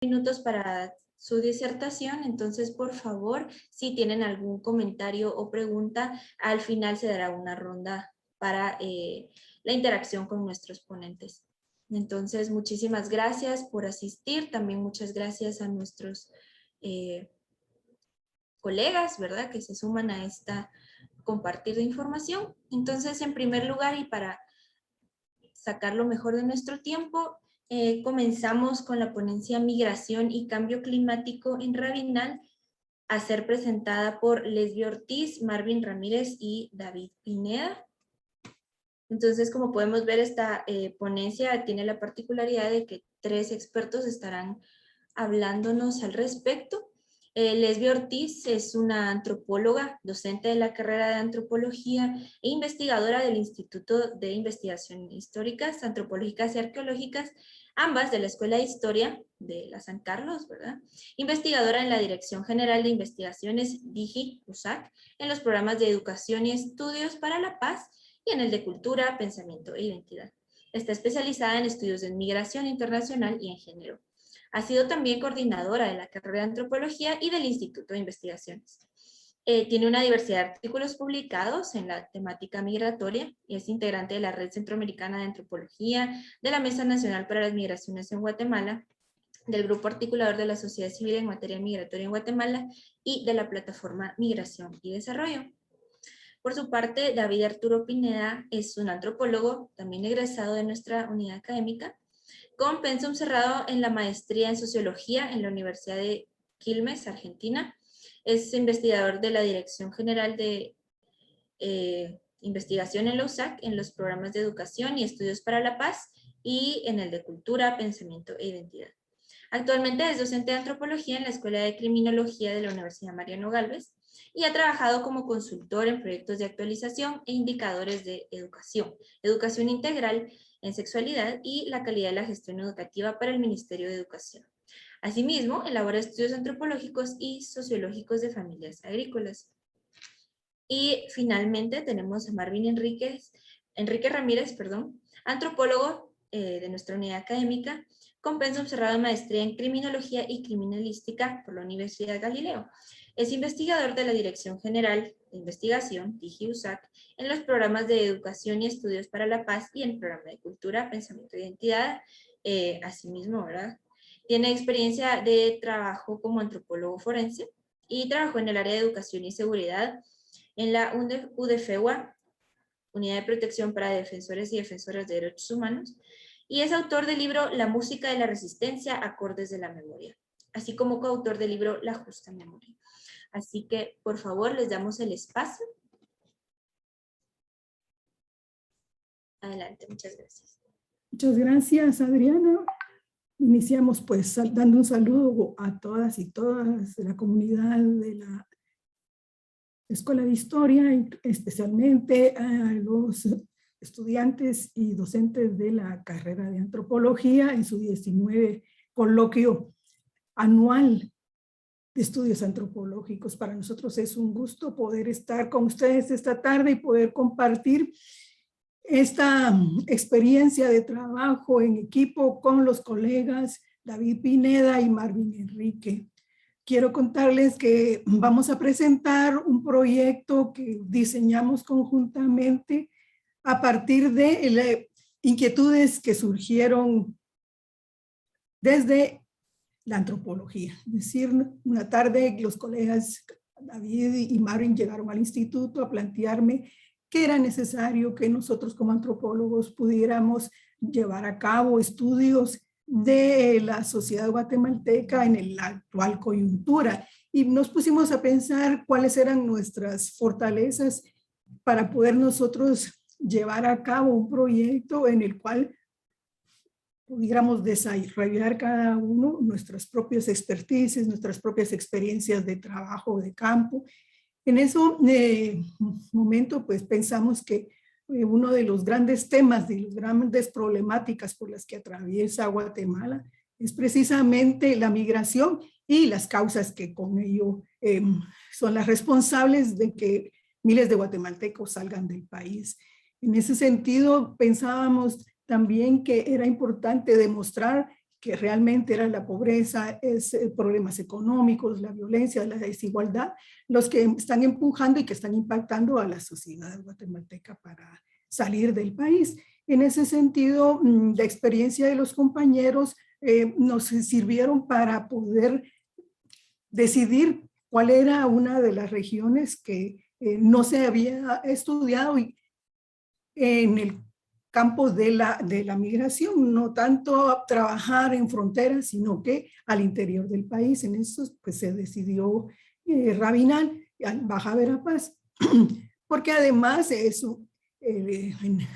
minutos para su disertación, entonces por favor, si tienen algún comentario o pregunta, al final se dará una ronda para la interacción con nuestros ponentes. Entonces, muchísimas gracias por asistir, también muchas gracias a nuestros colegas, ¿verdad?, que se suman a esta compartir de información. Entonces, en primer lugar, y para sacar lo mejor de nuestro tiempo, comenzamos con la ponencia Migración y Cambio Climático en Rabinal, a ser presentada por Leslie Ortiz, Marvin Ramírez y David Pineda. Entonces, como podemos ver, esta ponencia tiene la particularidad de que 3 expertos estarán hablándonos al respecto. Leslie Ortiz es una antropóloga, docente de la carrera de antropología e investigadora del Instituto de Investigaciones Históricas, Antropológicas y Arqueológicas, ambas de la Escuela de Historia de la San Carlos, ¿verdad? Investigadora en la Dirección General de Investigaciones DIGI-USAC, en los programas de Educación y Estudios para la Paz y en el de Cultura, Pensamiento e Identidad. Está especializada en estudios de migración internacional y en género. Ha sido también coordinadora de la carrera de Antropología y del Instituto de Investigaciones. Tiene una diversidad de artículos publicados en la temática migratoria y es integrante de la Red Centroamericana de Antropología, de la Mesa Nacional para las Migraciones en Guatemala, del Grupo Articulador de la Sociedad Civil en Materia Migratoria en Guatemala y de la Plataforma Migración y Desarrollo. Por su parte, David Arturo Pineda es un antropólogo, también egresado de nuestra unidad académica, con pensum cerrado en la maestría en Sociología en la Universidad de Quilmes, Argentina. Es investigador de la Dirección General de Investigación en la USAC, en los programas de Educación y Estudios para la Paz, y en el de Cultura, Pensamiento e Identidad. Actualmente es docente de Antropología en la Escuela de Criminología de la Universidad Mariano Gálvez, y ha trabajado como consultor en proyectos de actualización e indicadores de educación, educación integral en sexualidad y la calidad de la gestión educativa para el Ministerio de Educación. Asimismo, elabora estudios antropológicos y sociológicos de familias agrícolas. Y finalmente tenemos a Marvin Enrique Ramírez, antropólogo de nuestra unidad académica, con pensum cerrado en maestría en Criminología y Criminalística por la Universidad Galileo. Es investigador de la Dirección General de Investigación, DIGI-USAC, en los programas de Educación y Estudios para la Paz y en el programa de Cultura, Pensamiento e Identidad. Asimismo, ¿verdad?, tiene experiencia de trabajo como antropólogo forense y trabajó en el área de Educación y Seguridad en la UDFEWA, Unidad de Protección para Defensores y Defensoras de Derechos Humanos, y es autor del libro La Música de la Resistencia, Acordes de la Memoria, así como coautor del libro La Justa Memoria. Así que, por favor, les damos el espacio. Adelante, muchas gracias. Muchas gracias, Adriana. Iniciamos pues dando un saludo a todas y todas de la comunidad de la Escuela de Historia, especialmente a los estudiantes y docentes de la carrera de Antropología en su 19 coloquio anual de estudios antropológicos. Para nosotros es un gusto poder estar con ustedes esta tarde y poder compartir esta experiencia de trabajo en equipo con los colegas David Pineda y Marvin Enrique. Quiero contarles que vamos a presentar un proyecto que diseñamos conjuntamente a partir de inquietudes que surgieron desde la antropología. Es decir, una tarde los colegas David y Marvin llegaron al instituto a plantearme que era necesario que nosotros como antropólogos pudiéramos llevar a cabo estudios de la sociedad guatemalteca en la actual coyuntura. Y nos pusimos a pensar cuáles eran nuestras fortalezas para poder nosotros llevar a cabo un proyecto en el cual pudiéramos desarrollar cada uno nuestras propias expertices, nuestras propias experiencias de trabajo de campo. En ese momento, pues pensamos que uno de los grandes temas, de las grandes problemáticas por las que atraviesa Guatemala es precisamente la migración y las causas que con ello son las responsables de que miles de guatemaltecos salgan del país. En ese sentido, pensábamos también que era importante demostrar que realmente era la pobreza, problemas económicos, la violencia, la desigualdad, los que están empujando y que están impactando a la sociedad guatemalteca para salir del país. En ese sentido, la experiencia de los compañeros nos sirvieron para poder decidir cuál era una de las regiones que no se había estudiado y en el campo de la migración, no tanto trabajar en fronteras, sino que al interior del país. En eso pues, se decidió Rabinal, Baja Verapaz, porque además eso,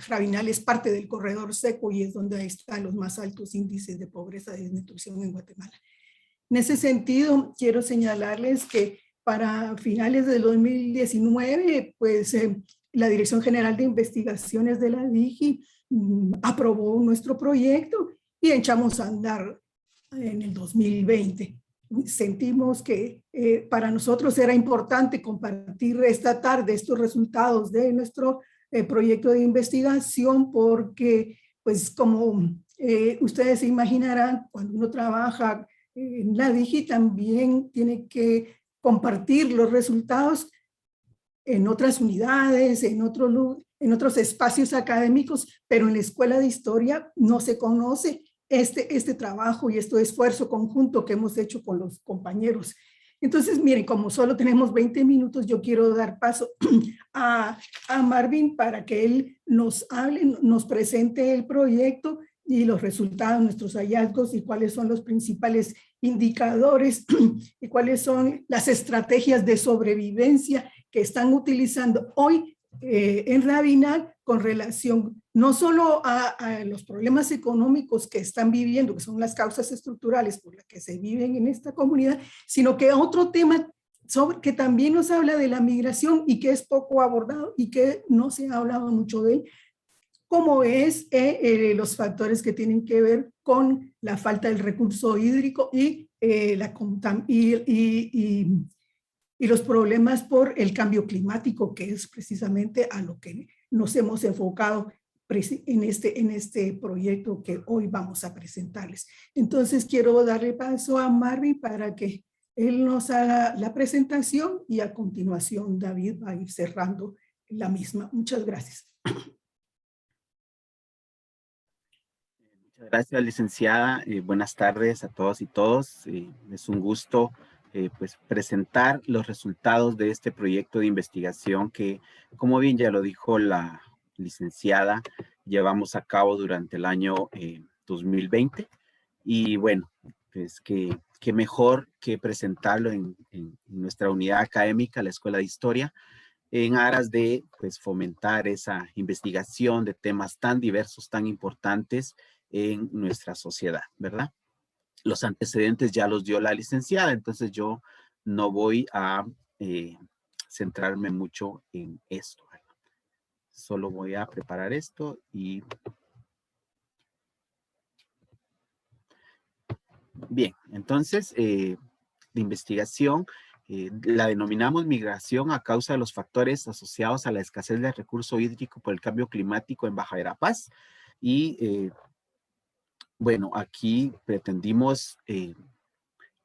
Rabinal es parte del corredor seco y es donde están los más altos índices de pobreza y desnutrición en Guatemala. En ese sentido, quiero señalarles que para finales de 2019, pues la Dirección General de Investigaciones de la DIGI aprobó nuestro proyecto y echamos a andar en el 2020. Sentimos que para nosotros era importante compartir esta tarde estos resultados de nuestro proyecto de investigación porque, pues como ustedes se imaginarán, cuando uno trabaja en la DIGI también tiene que compartir los resultados en otras unidades, en otros espacios académicos, pero en la Escuela de Historia no se conoce este trabajo y este esfuerzo conjunto que hemos hecho con los compañeros. Entonces, miren, como solo tenemos 20 minutos, yo quiero dar paso a Marvin para que él nos hable, nos presente el proyecto y los resultados, nuestros hallazgos y cuáles son los principales indicadores y cuáles son las estrategias de sobrevivencia que están utilizando hoy en Rabinal con relación no solo a los problemas económicos que están viviendo, que son las causas estructurales por las que se viven en esta comunidad, sino que otro tema que también nos habla de la migración y que es poco abordado y que no se ha hablado mucho de él, como es los factores que tienen que ver con la falta del recurso hídrico y los problemas por el cambio climático, que es precisamente a lo que nos hemos enfocado en este proyecto que hoy vamos a presentarles. Entonces quiero darle paso a Marvin para que él nos haga la presentación y a continuación David va a ir cerrando la misma. Muchas gracias. Muchas gracias, licenciada. Buenas tardes a todos y todos. Es un gusto pues presentar los resultados de este proyecto de investigación que, como bien ya lo dijo la licenciada, llevamos a cabo durante el año 2020. Y bueno, pues que mejor que presentarlo en nuestra unidad académica, la Escuela de Historia, en aras de pues, fomentar esa investigación de temas tan diversos, tan importantes en nuestra sociedad, ¿verdad? Los antecedentes ya los dio la licenciada, entonces yo no voy a centrarme mucho en esto. Solo voy a preparar esto y... Bien, entonces, de investigación, la denominamos migración a causa de los factores asociados a la escasez de recurso hídrico por el cambio climático en Baja Verapaz. Y bueno, aquí pretendimos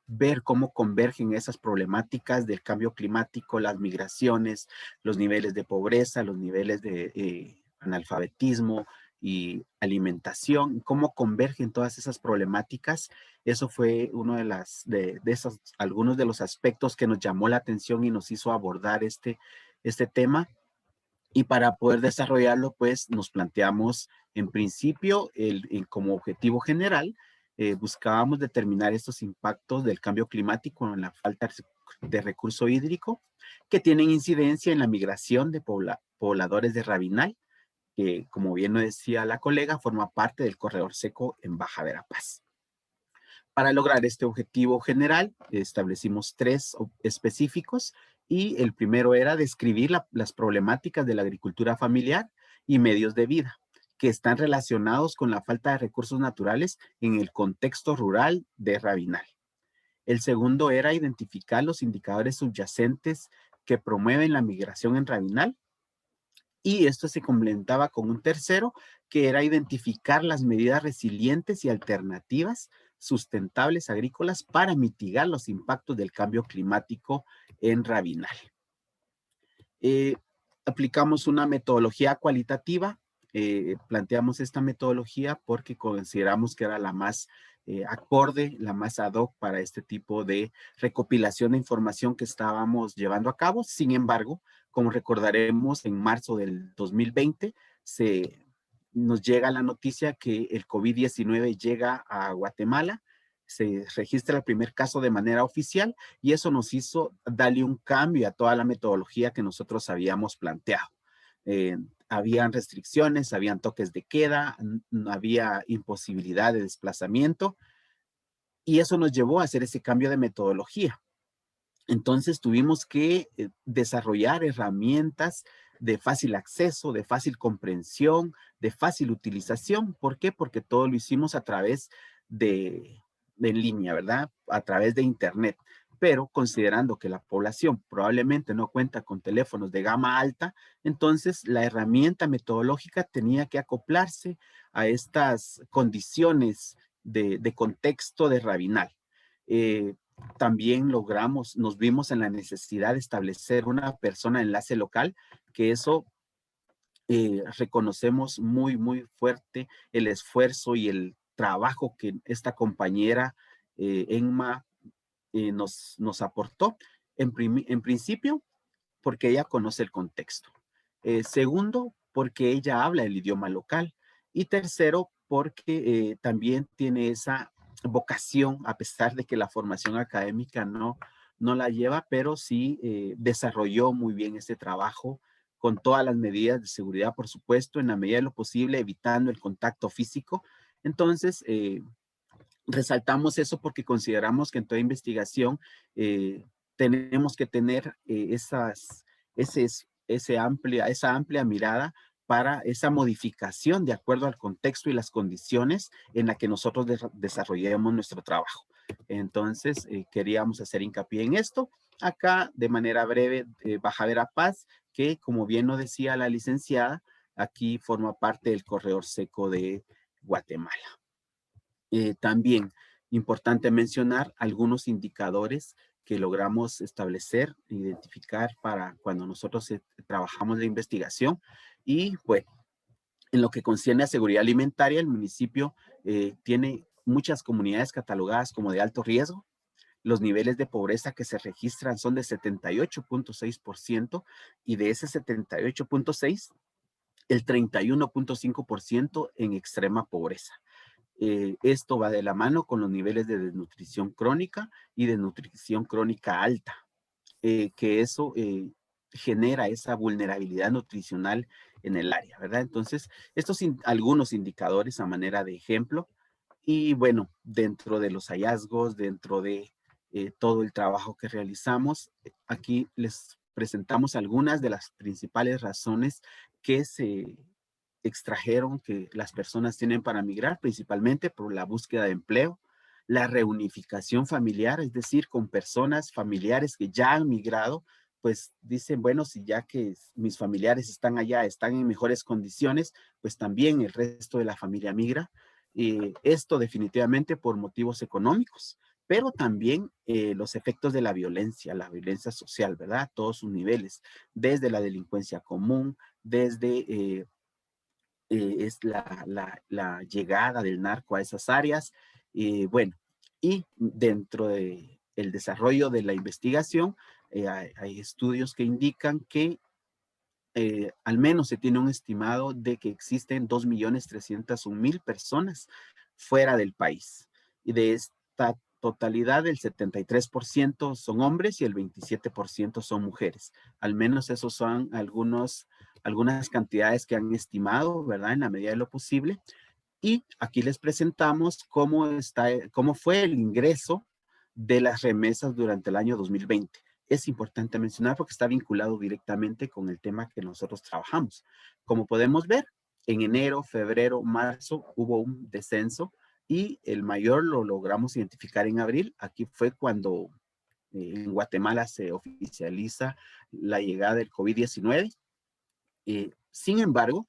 ver cómo convergen esas problemáticas del cambio climático, las migraciones, los niveles de pobreza, los niveles de analfabetismo y alimentación, cómo convergen todas esas problemáticas. Eso fue uno de esos, algunos de los aspectos que nos llamó la atención y nos hizo abordar este tema. Y para poder desarrollarlo, pues nos planteamos en principio, como objetivo general, buscábamos determinar estos impactos del cambio climático en la falta de recurso hídrico que tienen incidencia en la migración de pobladores de Rabinal, que como bien nos decía la colega, forma parte del corredor seco en Baja Verapaz. Para lograr este objetivo general, establecimos 3 específicos y el primero era describir las problemáticas de la agricultura familiar y medios de vida que están relacionados con la falta de recursos naturales en el contexto rural de Rabinal. El segundo era identificar los indicadores subyacentes que promueven la migración en Rabinal. Y esto se complementaba con un tercero, que era identificar las medidas resilientes y alternativas sustentables agrícolas para mitigar los impactos del cambio climático en Rabinal. Aplicamos una metodología cualitativa. Planteamos esta metodología porque consideramos que era la más acorde, la más ad hoc para este tipo de recopilación de información que estábamos llevando a cabo. Sin embargo, como recordaremos, en marzo del 2020 nos llega la noticia que el COVID-19 llega a Guatemala, se registra el primer caso de manera oficial y eso nos hizo darle un cambio a toda la metodología que nosotros habíamos planteado. Habían restricciones, habían toques de queda, había imposibilidad de desplazamiento y eso nos llevó a hacer ese cambio de metodología. Entonces tuvimos que desarrollar herramientas de fácil acceso, de fácil comprensión, de fácil utilización. ¿Por qué? Porque todo lo hicimos a través de línea, ¿verdad? A través de internet. Pero considerando que la población probablemente no cuenta con teléfonos de gama alta, entonces la herramienta metodológica tenía que acoplarse a estas condiciones de contexto de Rabinal. También nos vimos en la necesidad de establecer una persona enlace local, que eso reconocemos muy, muy fuerte el esfuerzo y el trabajo que esta compañera Enma nos aportó. En principio, porque ella conoce el contexto. Segundo, porque ella habla el idioma local. Y tercero, porque también tiene esa vocación, a pesar de que la formación académica no la lleva, pero sí desarrolló muy bien este trabajo con todas las medidas de seguridad, por supuesto, en la medida de lo posible, evitando el contacto físico. Entonces, resaltamos eso porque consideramos que en toda investigación tenemos que tener esa amplia mirada para esa modificación de acuerdo al contexto y las condiciones en la que nosotros desarrollemos nuestro trabajo. Entonces, queríamos hacer hincapié en esto. Acá, de manera breve, Baja Verapaz, que como bien lo decía la licenciada, aquí forma parte del corredor seco de Guatemala. También importante mencionar algunos indicadores que logramos establecer, identificar para cuando nosotros trabajamos de investigación. Y bueno, en lo que concierne a seguridad alimentaria, el municipio tiene muchas comunidades catalogadas como de alto riesgo. Los niveles de pobreza que se registran son de 78.6% y de ese 78.6%, el 31.5% en extrema pobreza. Esto va de la mano con los niveles de desnutrición crónica y de nutrición crónica alta, que eso genera esa vulnerabilidad nutricional en el área, ¿verdad? Entonces, estos algunos indicadores a manera de ejemplo y bueno, dentro de los hallazgos, dentro de todo el trabajo que realizamos, aquí les presentamos algunas de las principales razones que se extrajeron que las personas tienen para migrar, principalmente por la búsqueda de empleo, la reunificación familiar, es decir, con personas familiares que ya han migrado, pues dicen, bueno, si ya que mis familiares están allá, están en mejores condiciones, pues también el resto de la familia migra. Esto definitivamente por motivos económicos, pero también los efectos de la violencia social, ¿verdad? Todos sus niveles, desde la delincuencia común, desde es la llegada del narco a esas áreas. Bueno, y dentro del desarrollo de la investigación, hay estudios que indican que al menos se tiene un estimado de que existen 2.301.000 personas fuera del país. Y de esta totalidad, el 73% son hombres y el 27% son mujeres. Al menos esos son algunas cantidades que han estimado, ¿verdad? En la medida de lo posible. Y aquí les presentamos cómo fue el ingreso de las remesas durante el año 2020. Es importante mencionar porque está vinculado directamente con el tema que nosotros trabajamos. Como podemos ver, en enero, febrero, marzo hubo un descenso y el mayor lo logramos identificar en abril. Aquí fue cuando en Guatemala se oficializa la llegada del COVID-19. Sin embargo,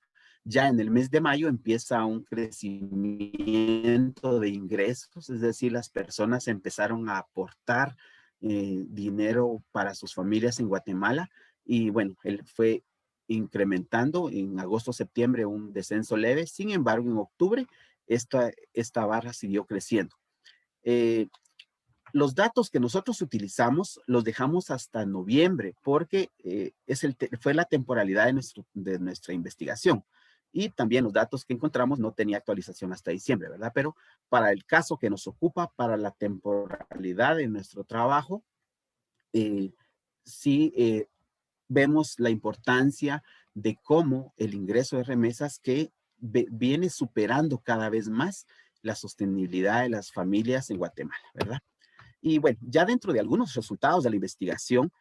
Ya en el mes de mayo empieza un crecimiento de ingresos, es decir, las personas empezaron a aportar dinero para sus familias en Guatemala y bueno, él fue incrementando en agosto, septiembre un descenso leve, sin embargo en octubre esta barra siguió creciendo. Eh, los datos que nosotros utilizamos los dejamos hasta noviembre porque fue la temporalidad de nuestra investigación. Y también los datos que encontramos no tenía actualización hasta diciembre, ¿verdad? Pero para el caso que nos ocupa, para la temporalidad de nuestro trabajo, sí vemos la importancia de cómo el ingreso de remesas que viene superando cada vez más la sostenibilidad de las familias en Guatemala, ¿verdad? Y bueno, ya dentro de algunos resultados de la investigación,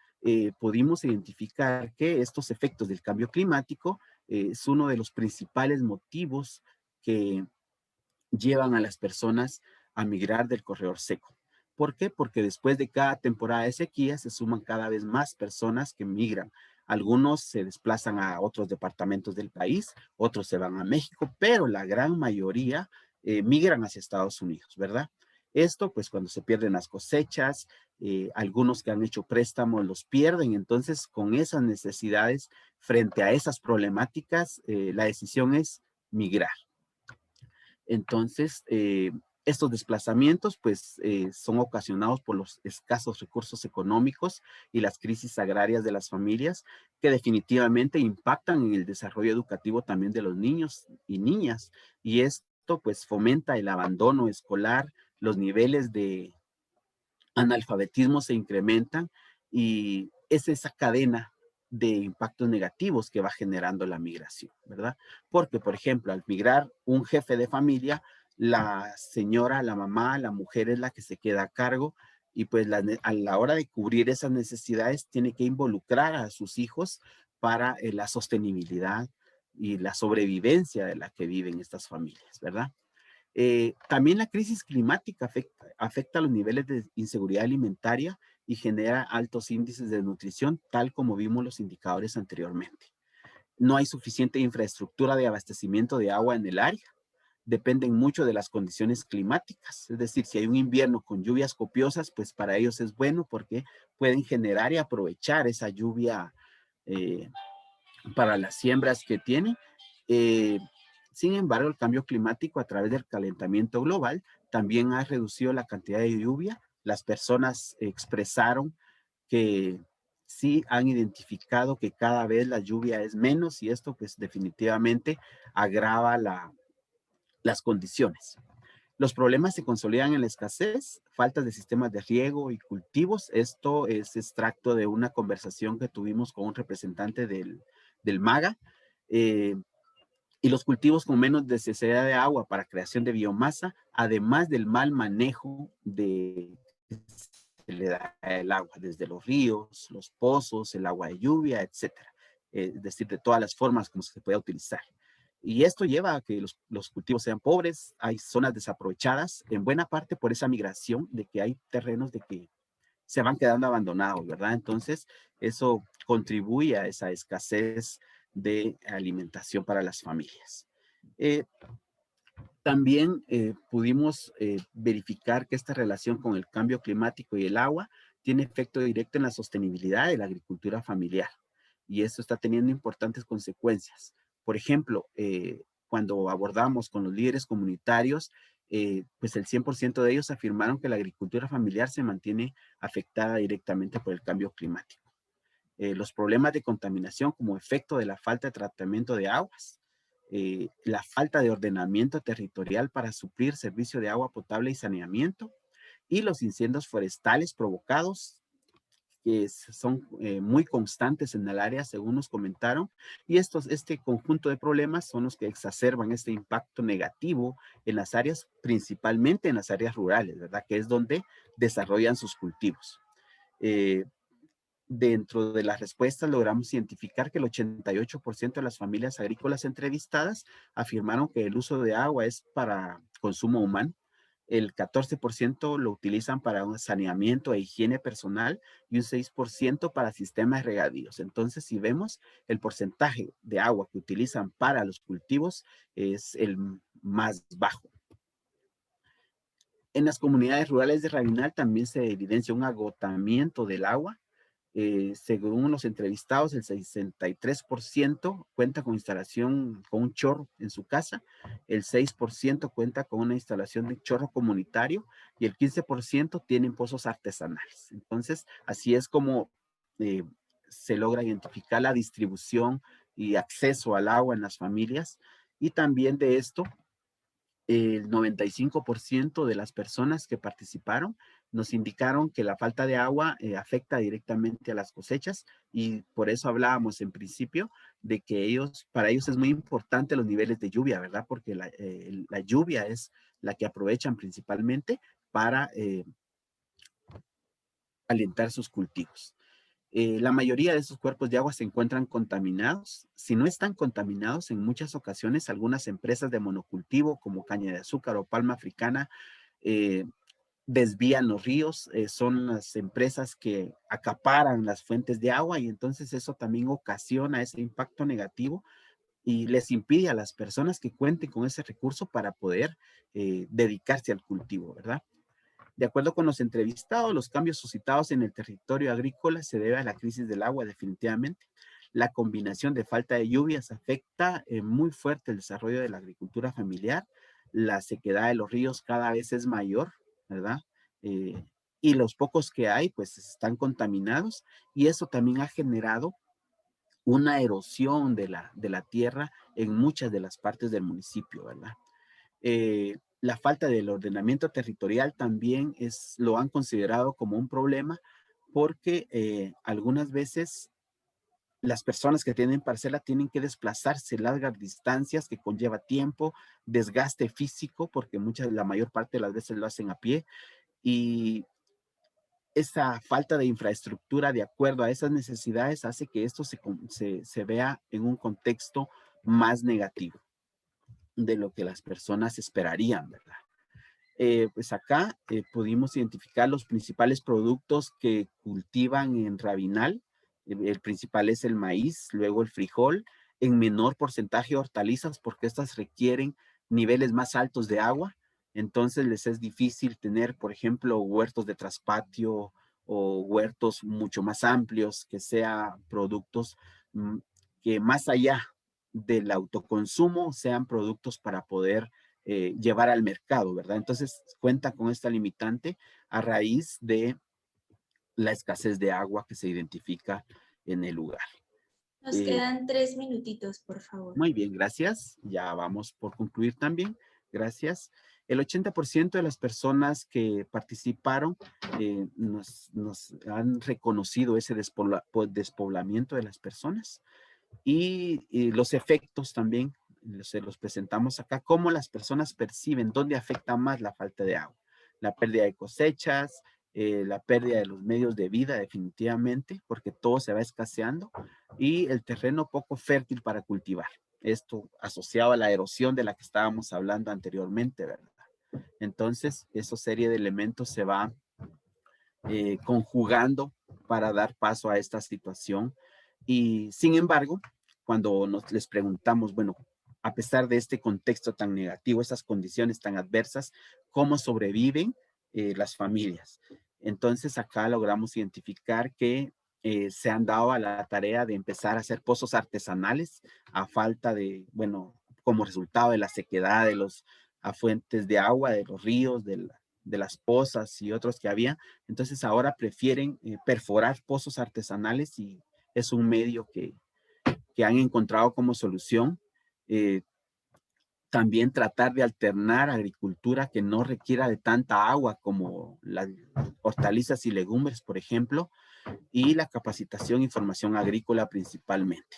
pudimos identificar que estos efectos del cambio climático es uno de los principales motivos que llevan a las personas a migrar del corredor seco. ¿Por qué? Porque después de cada temporada de sequía se suman cada vez más personas que migran. Algunos se desplazan a otros departamentos del país, otros se van a México, pero la gran mayoría migran hacia Estados Unidos, ¿verdad? Esto, pues cuando se pierden las cosechas, algunos que han hecho préstamos los pierden, entonces con esas necesidades, frente a esas problemáticas, la decisión es migrar. Entonces, estos desplazamientos pues son ocasionados por los escasos recursos económicos y las crisis agrarias de las familias que definitivamente impactan en el desarrollo educativo también de los niños y niñas. Y esto pues fomenta el abandono escolar, los niveles de analfabetismo se incrementan y es esa cadena de impactos negativos que va generando la migración, ¿verdad? Porque, por ejemplo, al migrar un jefe de familia, la señora, la mamá, la mujer es la que se queda a cargo y pues a la hora de cubrir esas necesidades tiene que involucrar a sus hijos para la sostenibilidad y la sobrevivencia de la que viven estas familias, ¿verdad? También la crisis climática afecta los niveles de inseguridad alimentaria y genera altos índices de nutrición, tal como vimos los indicadores anteriormente. No hay suficiente infraestructura de abastecimiento de agua en el área. Dependen mucho de las condiciones climáticas. Es decir, si hay un invierno con lluvias copiosas, pues para ellos es bueno porque pueden generar y aprovechar esa lluvia eh, para las siembras que tiene. Eh, Sin embargo, el cambio climático a través del calentamiento global también ha reducido la cantidad de lluvia. Las personas expresaron que sí han identificado que cada vez la lluvia es menos y esto pues definitivamente agrava las condiciones. Los problemas se consolidan en la escasez, falta de sistemas de riego y cultivos. Esto es extracto de una conversación que tuvimos con un representante del MAGA. Eh, y los cultivos con menos necesidad de agua para creación de biomasa, además del mal manejo de se le da el agua, desde los ríos, los pozos, el agua de lluvia, etcétera. Es decir, de todas las formas como se puede utilizar. Y esto lleva a que los cultivos sean pobres, hay zonas desaprovechadas, en buena parte por esa migración de que hay terrenos de que se van quedando abandonados, ¿verdad? Entonces, eso contribuye a esa escasez de alimentación para las familias. Eh, También pudimos verificar que esta relación con el cambio climático y el agua tiene efecto directo en la sostenibilidad de la agricultura familiar y eso está teniendo importantes consecuencias. Por ejemplo, cuando abordamos con los líderes comunitarios, pues el 100% de ellos afirmaron que la agricultura familiar se mantiene afectada directamente por el cambio climático. Los problemas de contaminación como efecto de la falta de tratamiento de aguas, la falta de ordenamiento territorial para suplir servicio de agua potable y saneamiento, y los incendios forestales provocados, que son muy constantes en el área, según nos comentaron, y este conjunto de problemas son los que exacerban este impacto negativo en las áreas, principalmente en las áreas rurales, ¿verdad? Que es donde desarrollan sus cultivos. Dentro de las respuestas logramos identificar que el 88% de las familias agrícolas entrevistadas afirmaron que el uso de agua es para consumo humano. el 14% lo utilizan para un saneamiento e higiene personal y un 6% para sistemas regadíos. Entonces, si vemos, el porcentaje de agua que utilizan para los cultivos es el más bajo. En las comunidades rurales de Rabinal también se evidencia un agotamiento del agua. Según los entrevistados, el 63% cuenta con instalación con un chorro en su casa, el 6% cuenta con una instalación de chorro comunitario y el 15% tienen pozos artesanales. Entonces, así es como eh, se logra identificar la distribución y acceso al agua en las familias. Y también de esto, el 95% de las personas que participaron nos indicaron que la falta de agua afecta directamente a las cosechas, y por eso hablábamos en principio de que para ellos es muy importante los niveles de lluvia, ¿verdad? Porque la lluvia es la que aprovechan principalmente para alentar sus cultivos. La mayoría de esos cuerpos de agua se encuentran contaminados. Si no están contaminados, en muchas ocasiones algunas empresas de monocultivo como caña de azúcar o palma africana desvían los ríos. Son las empresas que acaparan las fuentes de agua, y entonces eso también ocasiona ese impacto negativo y les impide a las personas que cuenten con ese recurso para poder dedicarse al cultivo, ¿verdad? De acuerdo con los entrevistados, los cambios suscitados en el territorio agrícola se debe a la crisis del agua, definitivamente. La combinación de falta de lluvias afecta muy fuerte el desarrollo de la agricultura familiar. La sequedad de los ríos cada vez es mayor, ¿verdad? Y los pocos que hay, pues están contaminados, y eso también ha generado una erosión de la tierra en muchas de las partes del municipio, ¿verdad? La falta del ordenamiento territorial también lo han considerado como un problema, porque algunas veces las personas que tienen parcela tienen que desplazarse largas distancias, que conlleva tiempo, desgaste físico, porque la mayor parte de las veces lo hacen a pie, y esa falta de infraestructura de acuerdo a esas necesidades hace que esto se vea en un contexto más negativo de lo que las personas esperarían, ¿verdad? Pues acá pudimos identificar los principales productos que cultivan en Rabinal. El principal es el maíz, luego el frijol, en menor porcentaje hortalizas, porque estas requieren niveles más altos de agua. Entonces les es difícil tener, por ejemplo, huertos de traspatio o huertos mucho más amplios, que sean productos que más allá del autoconsumo sean productos para poder llevar al mercado, ¿verdad? Entonces cuenta con esta limitante a raíz de la escasez de agua que se identifica en el lugar. Nos quedan 3 minutitos, por favor. Muy bien, gracias. Ya vamos por concluir también. Gracias. El 80% de las personas que participaron nos han reconocido ese despoblamiento de las personas, y los efectos también se los presentamos acá, cómo las personas perciben, dónde afecta más la falta de agua. La pérdida de cosechas, la pérdida de los medios de vida, definitivamente, porque todo se va escaseando, y el terreno poco fértil para cultivar. Esto asociado a la erosión de la que estábamos hablando anteriormente, ¿verdad? Entonces, esa serie de elementos se va conjugando para dar paso a esta situación. Y sin embargo, cuando les preguntamos, bueno, a pesar de este contexto tan negativo, estas condiciones tan adversas, ¿cómo sobreviven las familias? Entonces acá logramos identificar que se han dado a la tarea de empezar a hacer pozos artesanales a falta de, bueno, como resultado de la sequedad de los fuentes de agua, de los ríos, de las pozas y otros que había. Entonces ahora prefieren perforar pozos artesanales, y es un medio que han encontrado como solución. También tratar de alternar agricultura que no requiera de tanta agua, como las hortalizas y legumbres, por ejemplo, y la capacitación y formación agrícola principalmente.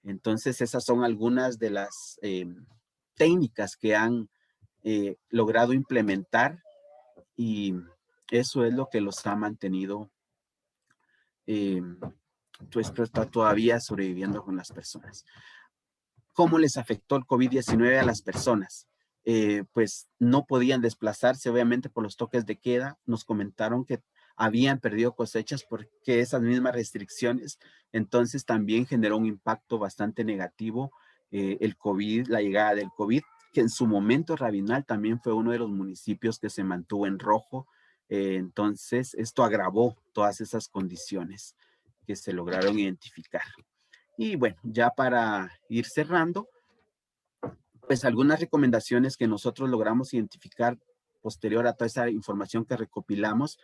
Entonces esas son algunas de las técnicas que han logrado implementar, y eso es lo que los ha mantenido pues está todavía sobreviviendo con las personas. ¿Cómo les afectó el COVID-19 a las personas? pues no podían desplazarse, obviamente por los toques de queda. Nos comentaron que habían perdido cosechas porque esas mismas restricciones, entonces también generó un impacto bastante negativo el COVID, la llegada del COVID, que en su momento Rabinal también fue uno de los municipios que se mantuvo en rojo. Entonces esto agravó todas esas condiciones que se lograron identificar. Y bueno, ya para ir cerrando, pues algunas recomendaciones que nosotros logramos identificar posterior a toda esa información que recopilamos,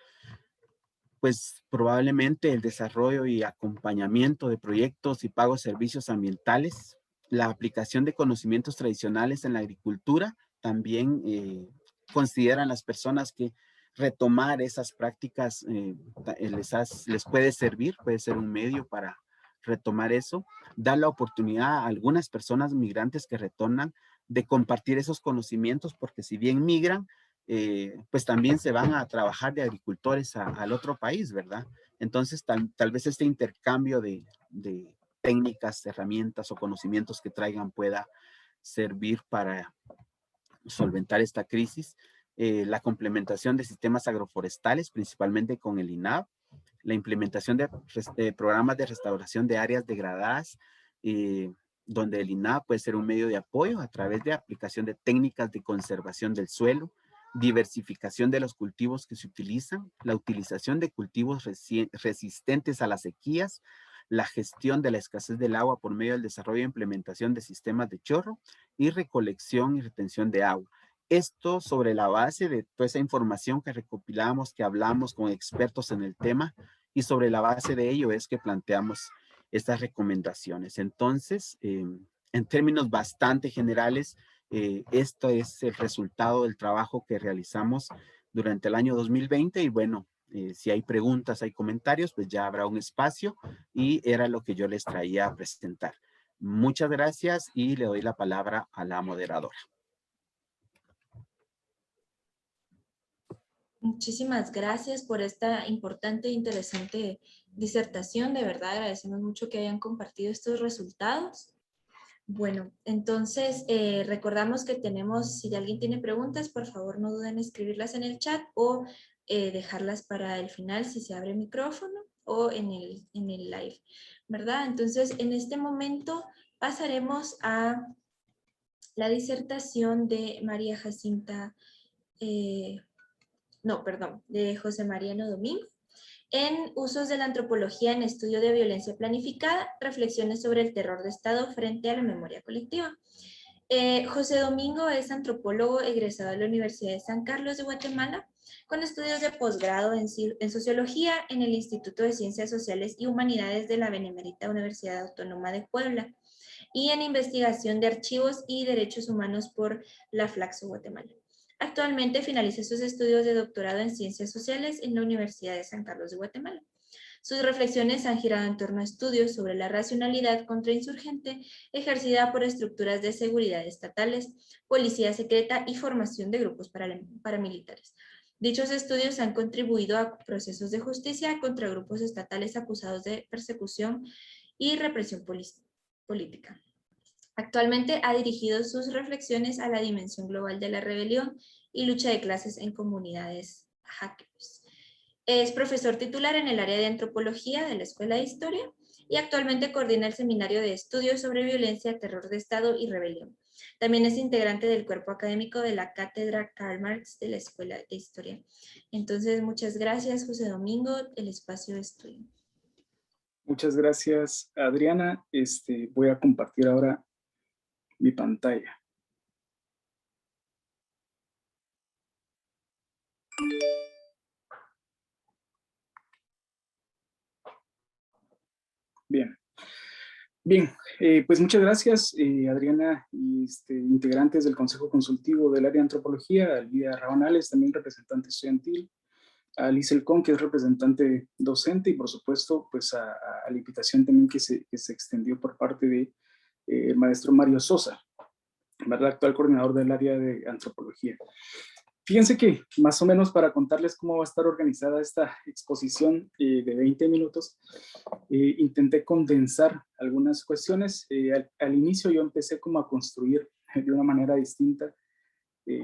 pues probablemente el desarrollo y acompañamiento de proyectos y pago de servicios ambientales, la aplicación de conocimientos tradicionales en la agricultura, también consideran las personas que retomar esas prácticas les puede servir, puede ser un medio para retomar eso, dar la oportunidad a algunas personas migrantes que retornan de compartir esos conocimientos, porque si bien migran, pues también se van a trabajar de agricultores al otro país, ¿verdad? Entonces, tal vez este intercambio de técnicas, herramientas o conocimientos que traigan pueda servir para solventar esta crisis. La complementación de sistemas agroforestales, principalmente con el INAV, la implementación de programas de restauración de áreas degradadas, donde el INAV puede ser un medio de apoyo a través de aplicación de técnicas de conservación del suelo, diversificación de los cultivos que se utilizan, la utilización de cultivos resistentes a las sequías, la gestión de la escasez del agua por medio del desarrollo e implementación de sistemas de chorro y recolección y retención de agua. Esto sobre la base de toda esa información que recopilamos, que hablamos con expertos en el tema, y sobre la base de ello es que planteamos estas recomendaciones. Entonces, en términos bastante generales, esto es el resultado del trabajo que realizamos durante el año 2020 y bueno, si hay preguntas, hay comentarios, pues ya habrá un espacio y era lo que yo les traía a presentar. Muchas gracias y le doy la palabra a la moderadora. Muchísimas gracias por esta importante e interesante disertación. De verdad, agradecemos mucho que hayan compartido estos resultados. Bueno, entonces recordamos que tenemos, si alguien tiene preguntas, por favor no duden en escribirlas en el chat o dejarlas para el final si se abre el micrófono o en el live, ¿verdad? Entonces, en este momento pasaremos a la disertación de María Jacinta, de José Mariano Domingo, en usos de la antropología en estudio de violencia planificada, reflexiones sobre el terror de Estado frente a la memoria colectiva. José Domingo es antropólogo egresado de la Universidad de San Carlos de Guatemala, con estudios de posgrado en sociología en el Instituto de Ciencias Sociales y Humanidades de la Benemérita Universidad Autónoma de Puebla y en investigación de archivos y derechos humanos por la Flaxo Guatemala. Actualmente finaliza sus estudios de doctorado en Ciencias Sociales en la Universidad de San Carlos de Guatemala. Sus reflexiones han girado en torno a estudios sobre la racionalidad contrainsurgente ejercida por estructuras de seguridad estatales, policía secreta y formación de grupos paramilitares. Dichos estudios han contribuido a procesos de justicia contra grupos estatales acusados de persecución y represión política. Actualmente ha dirigido sus reflexiones a la dimensión global de la rebelión y lucha de clases en comunidades hackers. Es profesor titular en el área de antropología de la Escuela de Historia y actualmente coordina el seminario de estudios sobre violencia, terror de Estado y rebelión. También es integrante del cuerpo académico de la cátedra Karl Marx de la Escuela de Historia. Entonces, muchas gracias, José Domingo. El espacio es tuyo. Muchas gracias, Adriana. Voy a compartir ahora mi pantalla. Bien, pues muchas gracias, Adriana y integrantes del Consejo Consultivo del área de Antropología, Alvida Rabanales, también representante estudiantil, a Liz Elcón, que es representante docente, y por supuesto, pues a la invitación también que se extendió por parte de el maestro Mario Sosa, ¿verdad? Actual coordinador del área de Antropología. Fíjense que más o menos para contarles cómo va a estar organizada esta exposición de 20 minutos, intenté condensar algunas cuestiones. Al inicio yo empecé como a construir de una manera distinta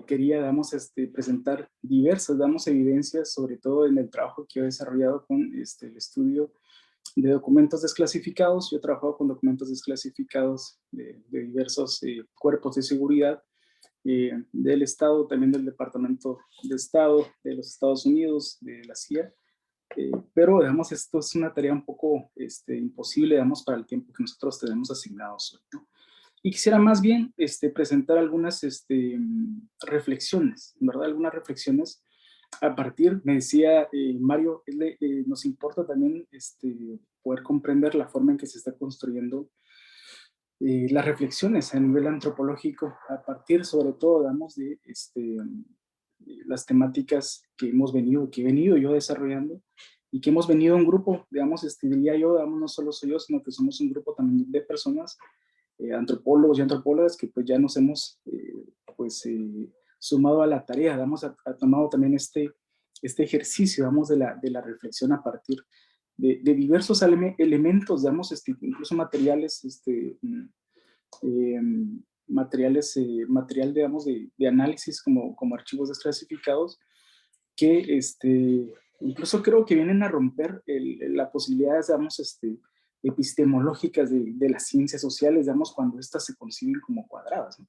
quería, digamos, presentar diversas, digamos, evidencias, sobre todo en el trabajo que he desarrollado con el estudio de documentos desclasificados. Yo he trabajado con documentos desclasificados de diversos cuerpos de seguridad del Estado, también del Departamento de Estado, de los Estados Unidos, de la CIA. Pero, digamos, esto es una tarea un poco imposible, digamos, para el tiempo que nosotros tenemos asignados hoy, ¿no? Y quisiera más bien presentar algunas reflexiones, ¿verdad? Algunas reflexiones a partir, me decía Mario, nos importa también poder comprender la forma en que se está construyendo las reflexiones a nivel antropológico, a partir sobre todo, digamos, de las temáticas que he venido yo desarrollando y que hemos venido un grupo, digamos, diría yo, digamos, no solo soy yo, sino que somos un grupo también de personas, antropólogos y antropólogas, que pues ya nos hemos sumado a la tarea, digamos, ha tomado también este ejercicio, digamos, de la reflexión a partir de diversos elementos, digamos, incluso materiales, material, digamos, de análisis como archivos desclasificados, que incluso creo que vienen a romper las posibilidades, digamos, epistemológicas de las ciencias sociales, digamos, cuando éstas se conciben como cuadradas, ¿no?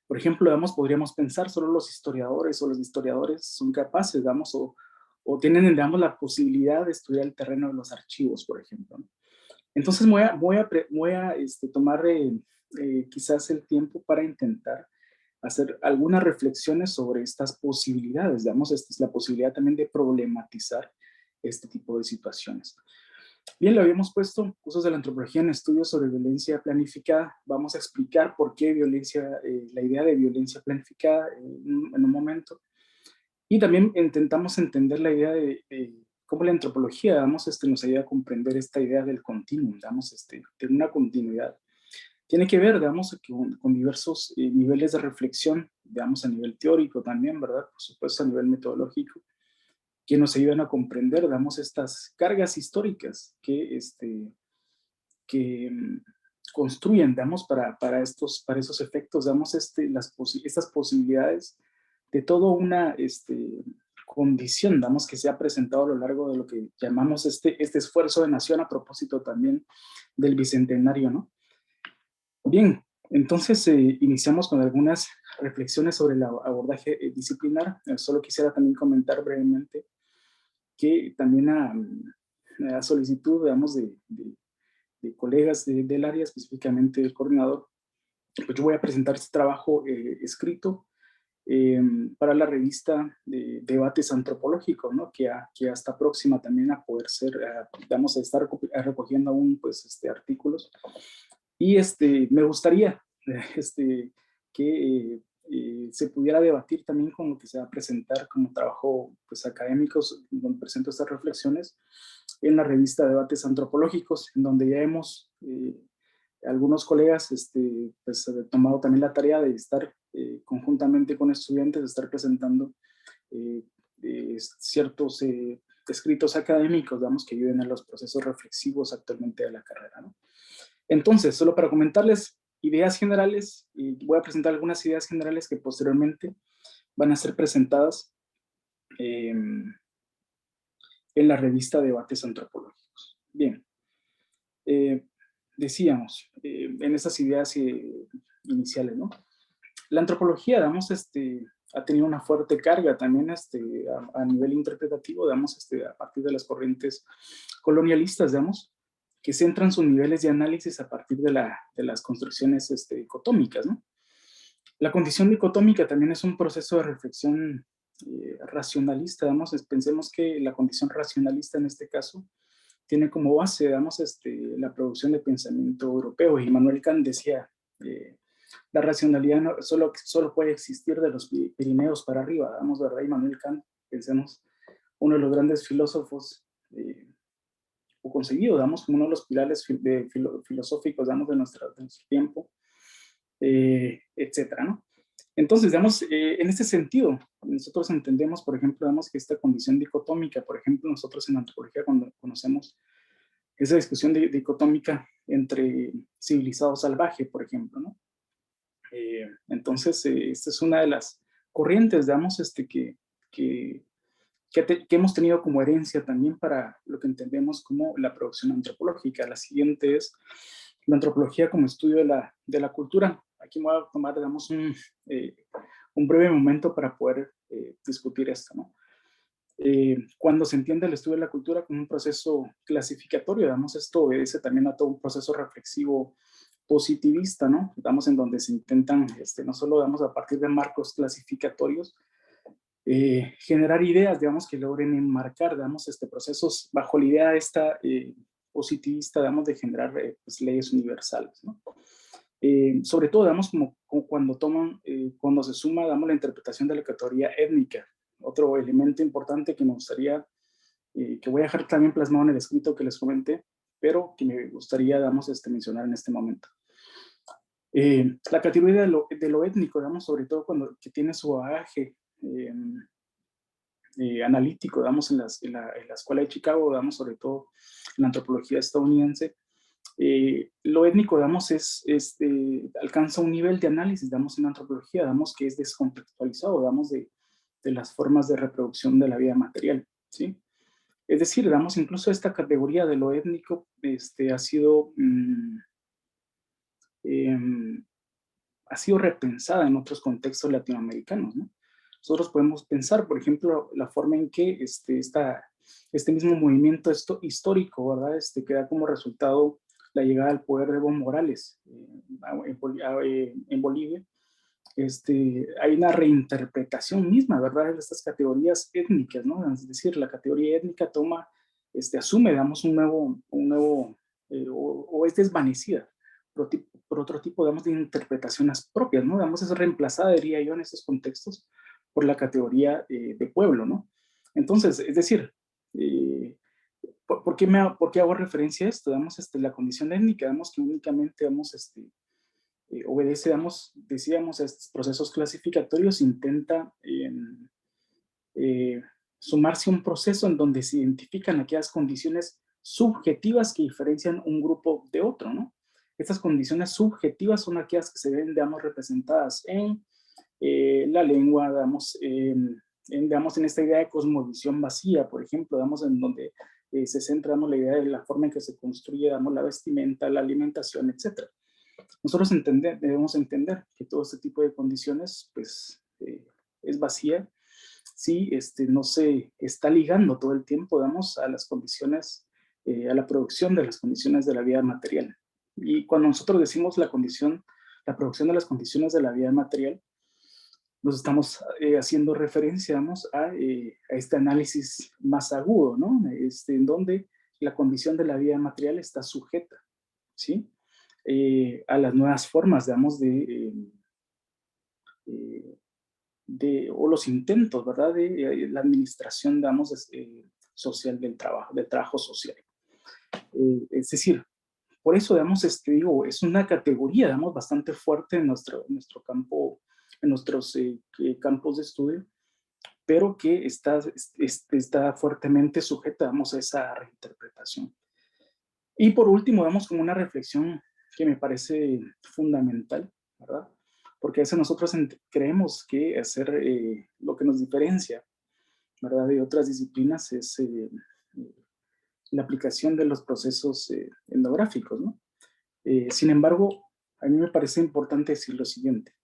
Por ejemplo, digamos, podríamos pensar, solo los historiadores o los historiadores son capaces, digamos, o tienen, digamos, la posibilidad de estudiar el terreno de los archivos, por ejemplo, ¿no? Entonces voy a tomar quizás el tiempo para intentar hacer algunas reflexiones sobre estas posibilidades. Digamos, esta es la posibilidad también de problematizar este tipo de situaciones. Bien, le habíamos puesto usos de la antropología en estudios sobre violencia planificada. Vamos a explicar por qué la idea de violencia planificada en un momento. Y también intentamos entender la idea de cómo la antropología, digamos, nos ayuda a comprender esta idea del continuum, digamos, de una continuidad. Tiene que ver, digamos, con diversos niveles de reflexión, digamos, a nivel teórico también, ¿verdad? Por supuesto, a nivel metodológico, que nos ayudan a comprender, digamos, estas cargas históricas que construyen, digamos, para esos efectos, digamos, estas posibilidades de toda una condición, digamos, que se ha presentado a lo largo de lo que llamamos este esfuerzo de nación, a propósito también del Bicentenario, ¿no? Bien, entonces iniciamos con algunas reflexiones sobre el abordaje disciplinar. Solo quisiera también comentar brevemente que también a solicitud, digamos, de colegas del área, específicamente del coordinador, pues yo voy a presentar este trabajo escrito para la revista de Debates Antropológicos, ¿no? que ya está próxima también a poder ser, vamos a estar recogiendo aún pues, artículos. Y me gustaría que se pudiera debatir también con lo que se va a presentar como trabajo pues, académicos, donde presento estas reflexiones en la revista Debates Antropológicos, en donde ya hemos, algunos colegas, pues, tomado también la tarea de estar conjuntamente con estudiantes, de estar presentando ciertos escritos académicos, digamos, que ayuden a los procesos reflexivos actualmente de la carrera, ¿no? Entonces, solo para comentarles ideas generales, y voy a presentar algunas ideas generales que posteriormente van a ser presentadas en la revista Debates Antropológicos. Bien, decíamos en esas ideas iniciales, ¿no? La antropología, digamos, ha tenido una fuerte carga también a nivel interpretativo, digamos, a partir de las corrientes colonialistas, digamos, que centran sus niveles de análisis a partir de las construcciones dicotómicas, ¿no? La condición dicotómica también es un proceso de reflexión racionalista, digamos, pensemos que la condición racionalista en este caso tiene como base, digamos, la producción de pensamiento europeo. Y Immanuel Kant decía, la racionalidad solo puede existir de los Pirineos para arriba, digamos, ¿verdad? Immanuel Kant, pensemos, uno de los grandes filósofos o concebido, digamos, como uno de los pilares filosóficos, digamos, de nuestro tiempo, etcétera, ¿no? Entonces, digamos, en este sentido, nosotros entendemos, por ejemplo, digamos, que esta condición dicotómica, por ejemplo, nosotros en antropología, cuando conocemos esa discusión dicotómica entre civilizado salvaje, por ejemplo, ¿no? Entonces, esta es una de las corrientes, digamos, que hemos tenido como herencia también para lo que entendemos como la producción antropológica. La siguiente es la antropología como estudio de la cultura. Aquí me voy a tomar, digamos, un breve momento para poder discutir esto, ¿no? Cuando se entiende el estudio de la cultura como un proceso clasificatorio, digamos, esto obedece también a todo un proceso reflexivo positivista, ¿no? Digamos, en donde se intentan, no solo, digamos, a partir de marcos clasificatorios, generar ideas, digamos, que logren enmarcar, digamos, procesos bajo la idea esta positivista, digamos, de generar pues, leyes universales, ¿no? Sobre todo, digamos, como cuando cuando se suma, digamos, la interpretación de la categoría étnica. Otro elemento importante que me gustaría, que voy a dejar también plasmado en el escrito que les comenté, pero que me gustaría, digamos, mencionar en este momento. La categoría de lo étnico, digamos, sobre todo que tiene su bagaje analítico, digamos, en la Escuela de Chicago, digamos, sobre todo en la antropología estadounidense, lo étnico, digamos, alcanza un nivel de análisis, digamos, en la antropología, digamos, que es descontextualizado, digamos, de las formas de reproducción de la vida material, ¿sí? Es decir, digamos, incluso esta categoría de lo étnico ha sido repensada en otros contextos latinoamericanos, ¿no? Nosotros podemos pensar, por ejemplo, la forma en que este mismo movimiento histórico, ¿verdad? Que da como resultado la llegada al poder de Evo Morales en Bolivia. Hay una reinterpretación misma, ¿verdad? De estas categorías étnicas, ¿no? Es decir, la categoría étnica asume, digamos, un nuevo o es desvanecida por otro tipo, digamos, de interpretaciones propias, ¿no? Digamos, es reemplazada, diría yo, en estos contextos por la categoría de pueblo, ¿no? Entonces, es decir, ¿por qué hago referencia a esto? Digamos, la condición étnica, digamos, que únicamente, digamos, obedece, decíamos, a estos procesos clasificatorios, intenta sumarse a un proceso en donde se identifican aquellas condiciones subjetivas que diferencian un grupo de otro, ¿no? Estas condiciones subjetivas son aquellas que se ven, digamos, representadas en la lengua, digamos, en esta idea de cosmovisión vacía, por ejemplo, digamos, en donde se centra, digamos, la idea de la forma en que se construye, digamos, la vestimenta, la alimentación, etc. Nosotros debemos entender que todo este tipo de condiciones, pues, es vacía si no se está ligando todo el tiempo, digamos, a las condiciones, a la producción de las condiciones de la vida material. Y cuando nosotros decimos la producción de las condiciones de la vida material, nos estamos haciendo referencia, digamos, a este análisis más agudo, ¿no? En donde la condición de la vida material está sujeta, ¿sí? A las nuevas formas, digamos, o los intentos, ¿verdad? De la administración, digamos, social del trabajo social. Es decir, por eso, digamos, digo, es una categoría, digamos, bastante fuerte en nuestro campo, en nuestros campos de estudio, pero que está fuertemente sujeta, digamos, a esa reinterpretación. Y por último, damos como una reflexión que me parece fundamental, ¿verdad? Porque a veces nosotros creemos que hacer lo que nos diferencia, ¿verdad?, de otras disciplinas es la aplicación de los procesos etnográficos, ¿no? Sin embargo, a mí me parece importante decir lo siguiente.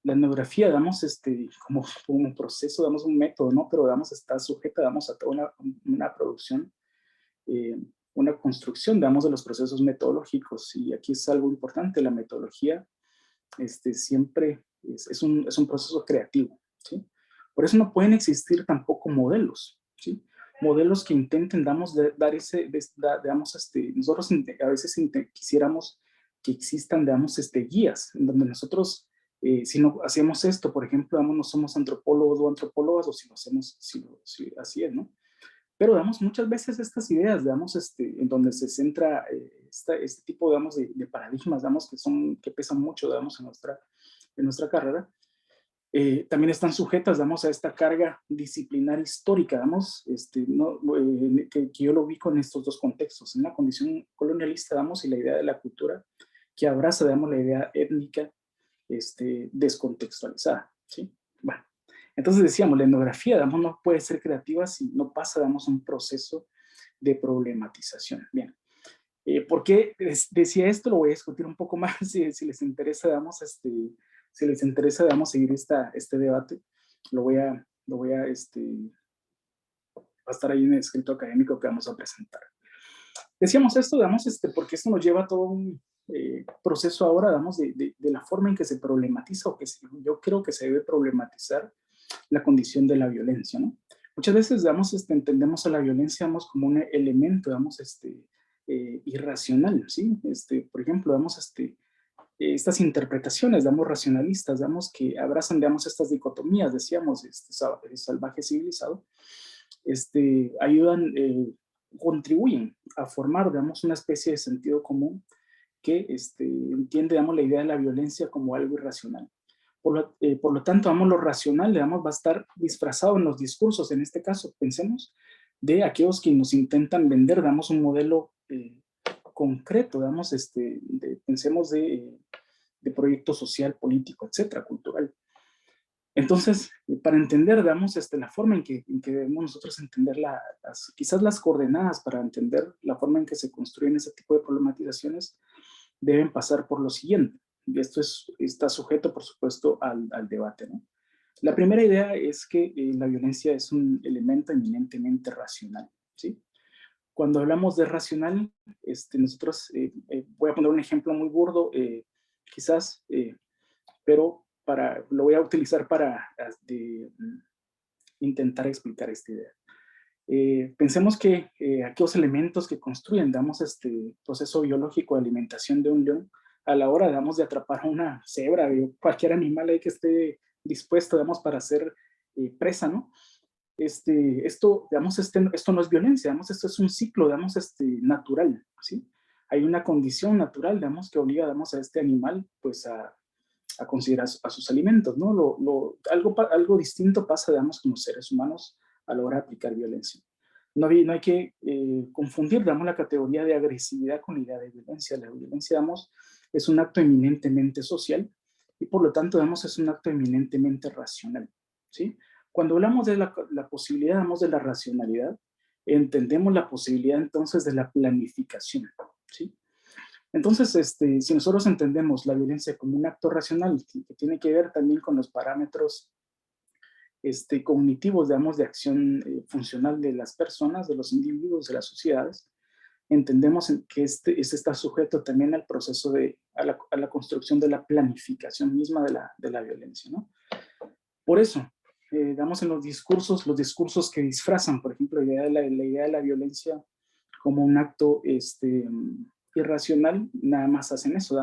La etnografía, damos como un proceso, damos un método, ¿no? Pero está sujeta, a toda una producción, una construcción, de los procesos metodológicos. Y aquí es algo importante, la metodología siempre es un proceso creativo, ¿sí? Por eso no pueden existir tampoco modelos, ¿sí? Modelos que intenten, dar ese, nosotros a veces quisiéramos que existan, guías, en donde nosotros, si no hacemos esto, por ejemplo, no somos antropólogos o antropólogas, o si lo hacemos, así es, ¿no? Pero, muchas veces estas ideas, en donde se centra este tipo, de paradigmas, que pesan mucho, en nuestra carrera, también están sujetas, a esta carga disciplinar histórica, que yo lo ubico en estos dos contextos, en la condición colonialista, y la idea de la cultura que abraza, la idea étnica descontextualizada, ¿sí? Bueno, entonces decíamos, la etnografía, digamos, no puede ser creativa si no pasa, digamos, un proceso de problematización. Bien, ¿por qué decía esto? Lo voy a discutir un poco más si les interesa, digamos, si les interesa, digamos, seguir este debate. Va a estar ahí en el escrito académico que vamos a presentar. Decíamos esto, digamos, porque esto nos lleva a todo un proceso ahora, digamos, de la forma en que se problematiza, o que yo creo que se debe problematizar la condición de la violencia, ¿no? Muchas veces, digamos, entendemos a la violencia, digamos, como un elemento, digamos, irracional, ¿sí? Por ejemplo, digamos, estas interpretaciones, digamos, racionalistas, digamos, que abrazan, digamos, estas dicotomías, decíamos, salvaje civilizado, ayudan, contribuyen a formar, digamos, una especie de sentido común que entiende, digamos, la idea de la violencia como algo irracional. Por lo tanto, digamos, lo racional, digamos, va a estar disfrazado en los discursos, en este caso, pensemos, de aquellos que nos intentan vender, digamos, un modelo concreto, digamos, pensemos de proyecto social, político, etcétera, cultural. Entonces, para entender, digamos, la forma en que debemos nosotros entender quizás las coordenadas para entender la forma en que se construyen ese tipo de problematizaciones, deben pasar por lo siguiente. Y esto está sujeto, por supuesto, al debate, ¿no? La primera idea es que la violencia es un elemento eminentemente racional, ¿sí? Cuando hablamos de racional, nosotros, voy a poner un ejemplo muy burdo, quizás, pero lo voy a utilizar para intentar explicar esta idea. Pensemos que aquellos elementos que construyen, digamos, este proceso biológico de alimentación de un león, a la hora, digamos, de atrapar a una cebra o cualquier animal ahí que esté dispuesto, digamos, para ser presa, ¿no? Digamos, esto no es violencia, digamos, esto es un ciclo, digamos, natural, ¿sí? Hay una condición natural, digamos, que obliga, digamos, a este animal, pues, a considerar a sus alimentos, ¿no? Algo distinto pasa, digamos, con los seres humanos a la hora de aplicar violencia. No hay que confundir, digamos, la categoría de agresividad con la idea de violencia. La violencia, digamos, es un acto eminentemente social y por lo tanto, digamos, es un acto eminentemente racional, ¿sí? Cuando hablamos de la posibilidad, digamos, de la racionalidad, entendemos la posibilidad entonces de la planificación, ¿sí? Entonces, si nosotros entendemos la violencia como un acto racional que tiene que ver también con los parámetros cognitivos, digamos, de acción funcional de las personas, de los individuos, de las sociedades, entendemos que este está sujeto también al proceso a la construcción de la planificación misma de la violencia, ¿no? Por eso, damos en los discursos que disfrazan, por ejemplo, la idea de la violencia como un acto irracional, nada más hacen eso,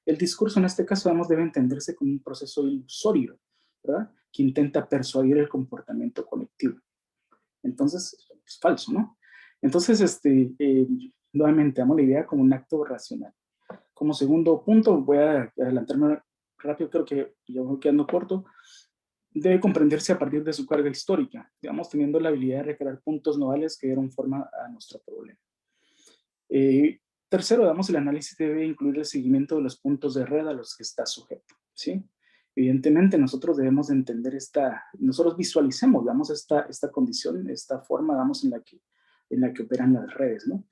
el discurso en este caso, debe entenderse como un proceso ilusorio, ¿verdad? Que intenta persuadir el comportamiento colectivo. Entonces, es falso, ¿no? Entonces, nuevamente, damos la idea como un acto racional. Como segundo punto, voy a adelantarme rápido, creo que ya voy quedando corto, debe comprenderse a partir de su carga histórica, digamos, teniendo la habilidad de recrear puntos nodales que dieron forma a nuestro problema. Tercero, el análisis debe incluir el seguimiento de los puntos de red a los que está sujeto, ¿sí? Evidentemente, nosotros debemos de entender nosotros visualicemos, esta condición, esta forma, en la que operan las redes, ¿no?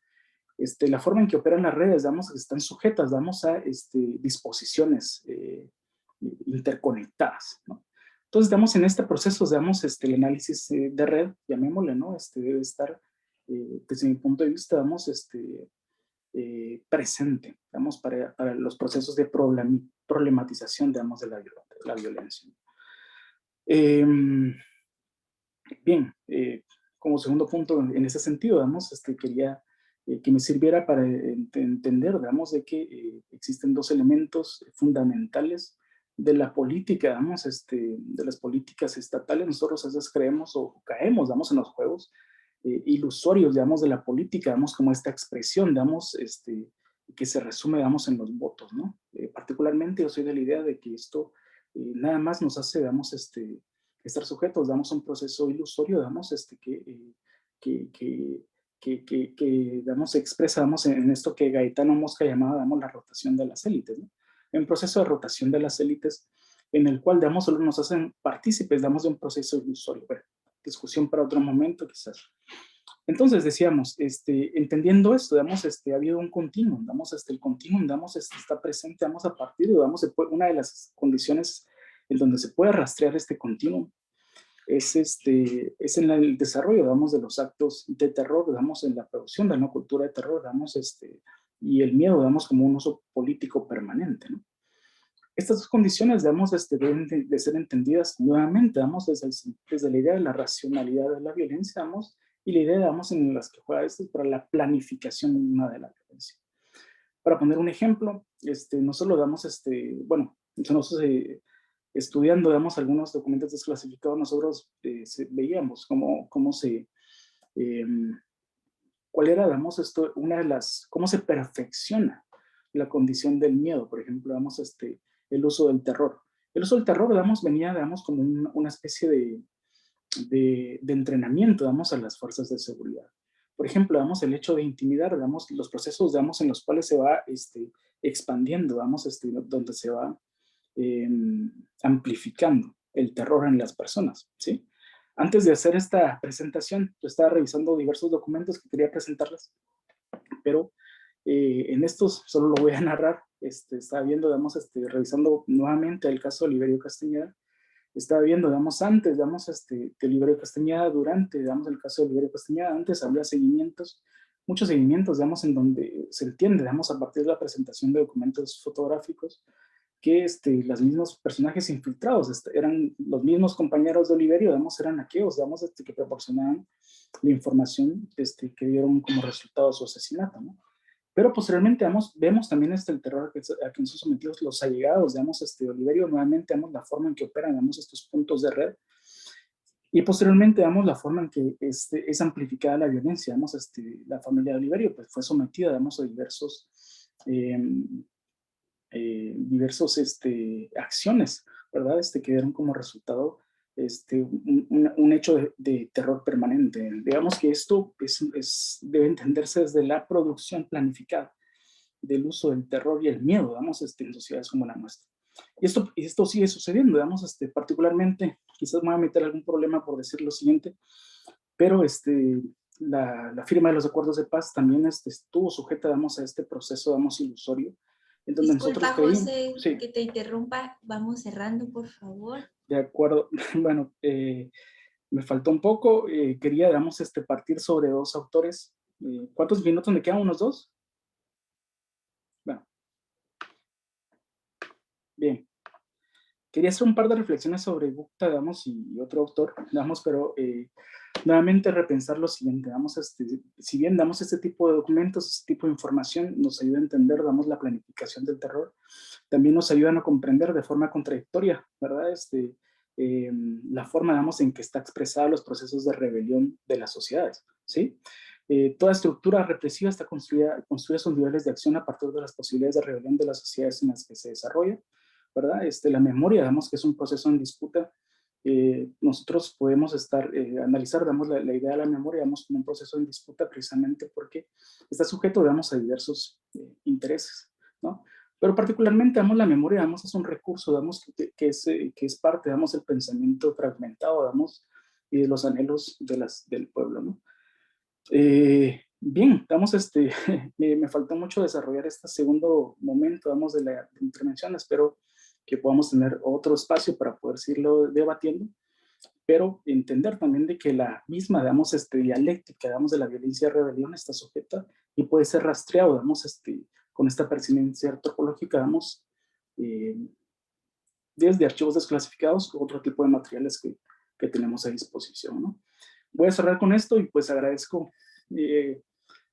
La forma en que operan las redes, están sujetas, a disposiciones interconectadas, ¿no? Entonces, en este proceso, el análisis de red, llamémosle, ¿no? Debe estar, desde mi punto de vista, presente, para los procesos de problematización, de la violencia. Bien, como segundo punto, en ese sentido, quería que me sirviera para entender, de que existen dos elementos fundamentales de la política, de las políticas estatales. Nosotros a veces creemos o caemos, en los juegos ilusorios, de la política, como esta expresión, que se resume, en los votos, ¿no? Particularmente yo soy de la idea de que esto nada más nos hace, estar sujetos, a un proceso ilusorio, se expresa, en esto que Gaetano Mosca llamaba, la rotación de las élites, ¿no? En proceso de rotación de las élites, en el cual, digamos, solo nos hacen partícipes, digamos, de un proceso ilusorio. Bueno, discusión para otro momento, quizás. Entonces, decíamos, entendiendo esto, digamos, ha habido un continuum, digamos, el continuum, digamos, está presente, digamos, a partir, digamos, una de las condiciones en donde se puede rastrear este continuum es en el desarrollo, digamos, de los actos de terror, digamos, en la producción de una cultura de terror, digamos, y el miedo, digamos, como un uso político permanente, ¿no? Estas dos condiciones, digamos, deben de ser entendidas nuevamente, digamos, desde la idea de la racionalidad de la violencia, digamos, y la idea, digamos, en las que juega para la planificación misma de la violencia. Para poner un ejemplo, no solo damos, bueno, nosotros estudiando, digamos, algunos documentos desclasificados, nosotros veíamos cuál era, digamos, una de las, cómo se perfecciona la condición del miedo, por ejemplo, digamos, el uso del terror. El uso del terror, digamos, venía, digamos, como una especie de entrenamiento, digamos, a las fuerzas de seguridad. Por ejemplo, digamos, el hecho de intimidar, digamos, los procesos, digamos, en los cuales se va expandiendo, digamos, donde se va amplificando el terror en las personas, ¿sí? Antes de hacer esta presentación, yo estaba revisando diversos documentos que quería presentarles, pero en estos solo lo voy a narrar. Estaba viendo, digamos, revisando nuevamente el caso de Oliverio Castañeda. Estaba viendo, digamos, antes, digamos, de Oliverio Castañeda, durante, digamos, el caso de Oliverio Castañeda, antes había seguimientos, muchos seguimientos, digamos, en donde se entiende, digamos, a partir de la presentación de documentos fotográficos, que los mismos personajes infiltrados eran los mismos compañeros de Oliverio, digamos, eran aquellos, digamos, que proporcionaban la información que dieron como resultado de su asesinato, ¿no? Pero posteriormente, digamos, vemos también el terror a que son sometidos los allegados, digamos, Oliverio, nuevamente, digamos, la forma en que operan, digamos, estos puntos de red, y posteriormente, digamos, la forma en que es amplificada la violencia, digamos, la familia de Oliverio, pues fue sometida, digamos, a diversos acciones, ¿verdad? Que dieron como resultado un hecho de terror permanente. Digamos que esto debe entenderse desde la producción planificada del uso del terror y el miedo, digamos, en sociedades como la nuestra. Y esto sigue sucediendo, digamos, particularmente, quizás me voy a meter algún problema por decir lo siguiente, pero la firma de los acuerdos de paz también estuvo sujeta, digamos, a este proceso, digamos, ilusorio, en donde Disculpa, nosotros creímos. José, Sí, que te interrumpa. Vamos cerrando, por favor. de acuerdo. Bueno, me faltó un poco. Quería, digamos, partir sobre dos autores. ¿Cuántos minutos me quedan? ¿Unos dos? Bueno, bien. Quería hacer un par de reflexiones sobre Gupta, digamos, y otro autor, digamos, pero nuevamente repensar lo siguiente, digamos, si bien damos este tipo de documentos, este tipo de información, nos ayuda a entender, damos la planificación del terror, también nos ayudan a comprender de forma contradictoria, ¿verdad? La forma, digamos, en que está expresada los procesos de rebelión de las sociedades, ¿sí? Toda estructura represiva está construye sus niveles de acción a partir de las posibilidades de rebelión de las sociedades en las que se desarrolla, ¿verdad? La memoria, digamos, que es un proceso en disputa. Nosotros podemos analizar, digamos, la idea de la memoria, digamos, como un proceso en disputa precisamente porque está sujeto, digamos, a diversos intereses, ¿no? Pero particularmente, digamos, la memoria, digamos, es un recurso, digamos, que es parte, digamos, del pensamiento fragmentado, digamos, y de los anhelos del pueblo, ¿no? Bien, digamos, me faltó mucho desarrollar este segundo momento, digamos, de la intervención. Espero que podamos tener otro espacio para poder seguirlo debatiendo, pero entender también de que la misma, digamos, dialéctica, digamos, de la violencia y rebelión está sujeta y puede ser rastreado, digamos, con esta persinencia antropológica, digamos, desde archivos desclasificados u otro tipo de materiales que tenemos a disposición, ¿no? Voy a cerrar con esto y pues agradezco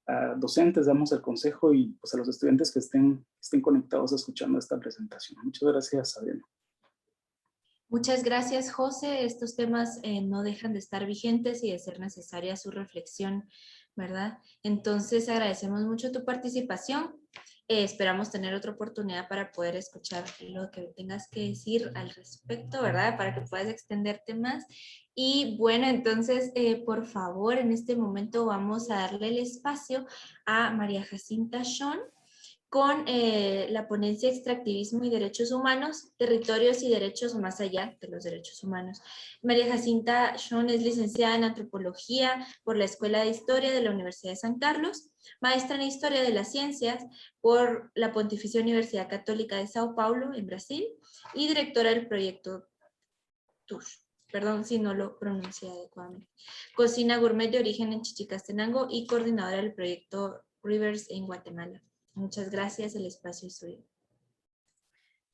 a docentes, damos el consejo y pues a los estudiantes que estén conectados escuchando esta presentación. Muchas gracias, Adriana. Muchas gracias, José. Estos temas no dejan de estar vigentes y de ser necesaria su reflexión, ¿verdad? Entonces, agradecemos mucho tu participación. Esperamos tener otra oportunidad para poder escuchar lo que tengas que decir al respecto, ¿verdad? Para que puedas extenderte más. Y bueno, entonces, por favor, en este momento vamos a darle el espacio a María Jacinta Schon, con la ponencia Extractivismo y Derechos Humanos, Territorios y Derechos más allá de los derechos humanos. María Jacinta Schon es licenciada en Antropología por la Escuela de Historia de la Universidad de San Carlos, maestra en Historia de las Ciencias por la Pontificia Universidad Católica de Sao Paulo, en Brasil, y directora del proyecto TUSH. Perdón si no lo pronuncié adecuadamente. Cocina gourmet de origen en Chichicastenango y coordinadora del proyecto Rivers en Guatemala. Muchas gracias, el espacio es suyo.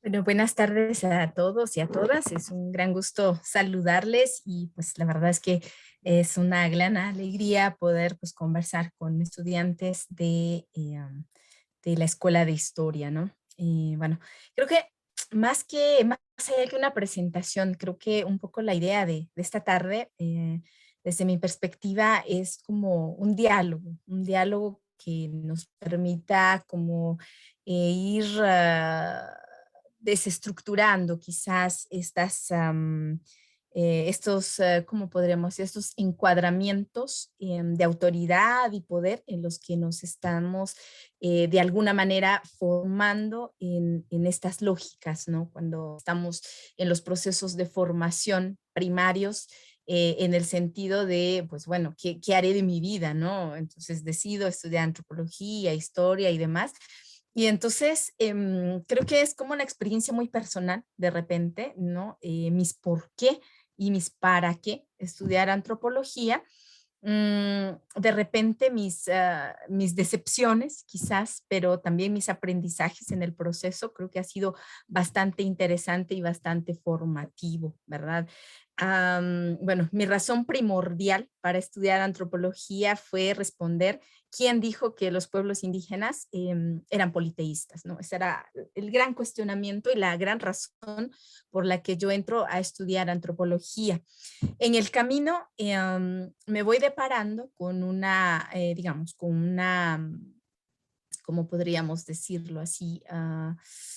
Bueno, buenas tardes a todos y a todas. Es un gran gusto saludarles y pues la verdad es que es una gran alegría poder pues conversar con estudiantes de la Escuela de Historia, ¿no? Y bueno, creo que más allá que una presentación, creo que un poco la idea de esta tarde, desde mi perspectiva, es como un diálogo que nos permita como ir desestructurando quizás ¿cómo podremos decir? Estos encuadramientos de autoridad y poder en los que nos estamos de alguna manera formando en estas lógicas, ¿no? Cuando estamos en los procesos de formación primarios, en el sentido de, pues bueno, ¿qué haré de mi vida, no? Entonces decido estudiar antropología, historia y demás. Y entonces creo que es como una experiencia muy personal de repente, ¿no? Mis por qué y mis para qué estudiar antropología. De repente mis decepciones quizás, pero también mis aprendizajes en el proceso, creo que ha sido bastante interesante y bastante formativo, ¿verdad? Bueno, mi razón primordial para estudiar antropología fue responder quién dijo que los pueblos indígenas eran politeístas, ¿no? Ese era el gran cuestionamiento y la gran razón por la que yo entro a estudiar antropología. En el camino me voy deparando con digamos, con una, ¿cómo podríamos decirlo así?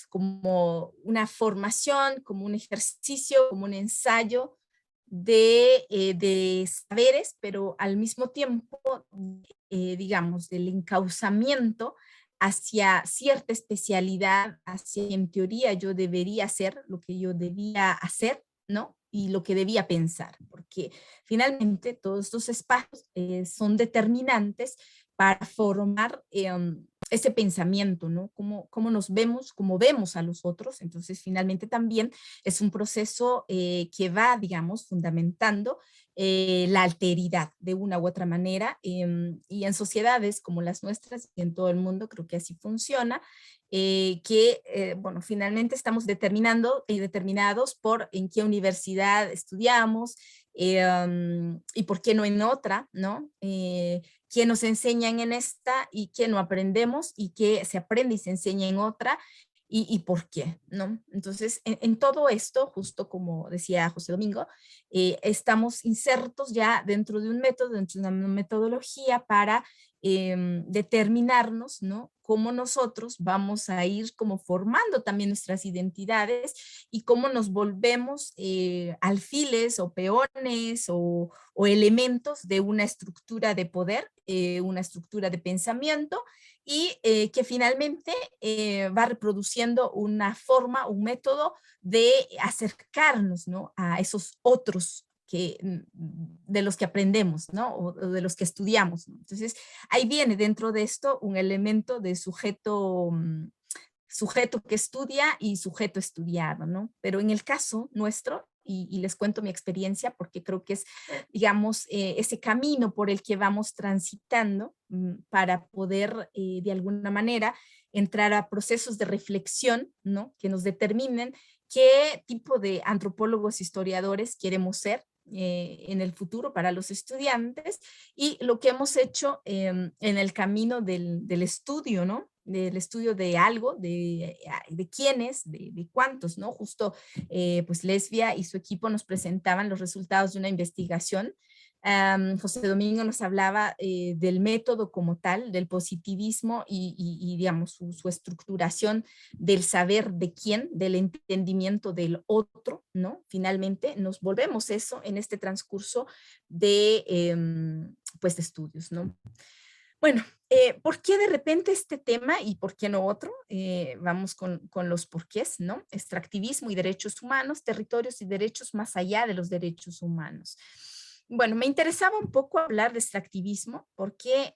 Como una formación, como un ejercicio, como un ensayo de saberes, pero al mismo tiempo, digamos, del encauzamiento hacia cierta especialidad, hacia en teoría yo debería hacer, lo que yo debía hacer, ¿no? Y lo que debía pensar, porque finalmente todos estos espacios son determinantes para formar ese pensamiento, ¿no? Cómo nos vemos, cómo vemos a los otros. Entonces, finalmente también es un proceso que va, digamos, fundamentando la alteridad de una u otra manera y en sociedades como las nuestras y en todo el mundo creo que así funciona, bueno, finalmente estamos determinando y determinados por en qué universidad estudiamos y por qué no en otra, ¿no? Qué nos enseñan en esta y qué no aprendemos y qué se aprende y se enseña en otra y por qué, ¿no? Entonces, en todo esto, justo como decía José Domingo, estamos insertos ya dentro de un método, dentro de una metodología para determinarnos, ¿no? Cómo nosotros vamos a ir como formando también nuestras identidades y cómo nos volvemos alfiles o peones o elementos de una estructura de poder, una estructura de pensamiento y que finalmente va reproduciendo una forma, un método de acercarnos, ¿no? A esos otros de los que aprendemos, ¿no? O de los que estudiamos, ¿no? Entonces, ahí viene dentro de esto un elemento de sujeto que estudia y sujeto estudiado, ¿no? Pero en el caso nuestro, y les cuento mi experiencia porque creo que es, digamos, ese camino por el que vamos transitando para poder, de alguna manera, entrar a procesos de reflexión, ¿no? Que nos determinen qué tipo de antropólogos, historiadores queremos ser en el futuro para los estudiantes y lo que hemos hecho en el camino del estudio, ¿no? Del estudio de algo, de quiénes, de cuántos, ¿no? Justo, pues Lesbia y su equipo nos presentaban los resultados de una investigación. José Domingo nos hablaba del método como tal, del positivismo y digamos, su estructuración del saber de quién, del entendimiento del otro, ¿no? Finalmente nos volvemos eso en este transcurso de, pues, de estudios, ¿no? Bueno, ¿por qué de repente este tema y por qué no otro? Vamos con los porqués, ¿no? Extractivismo y derechos humanos, territorios y derechos más allá de los derechos humanos. Bueno, me interesaba un poco hablar de extractivismo porque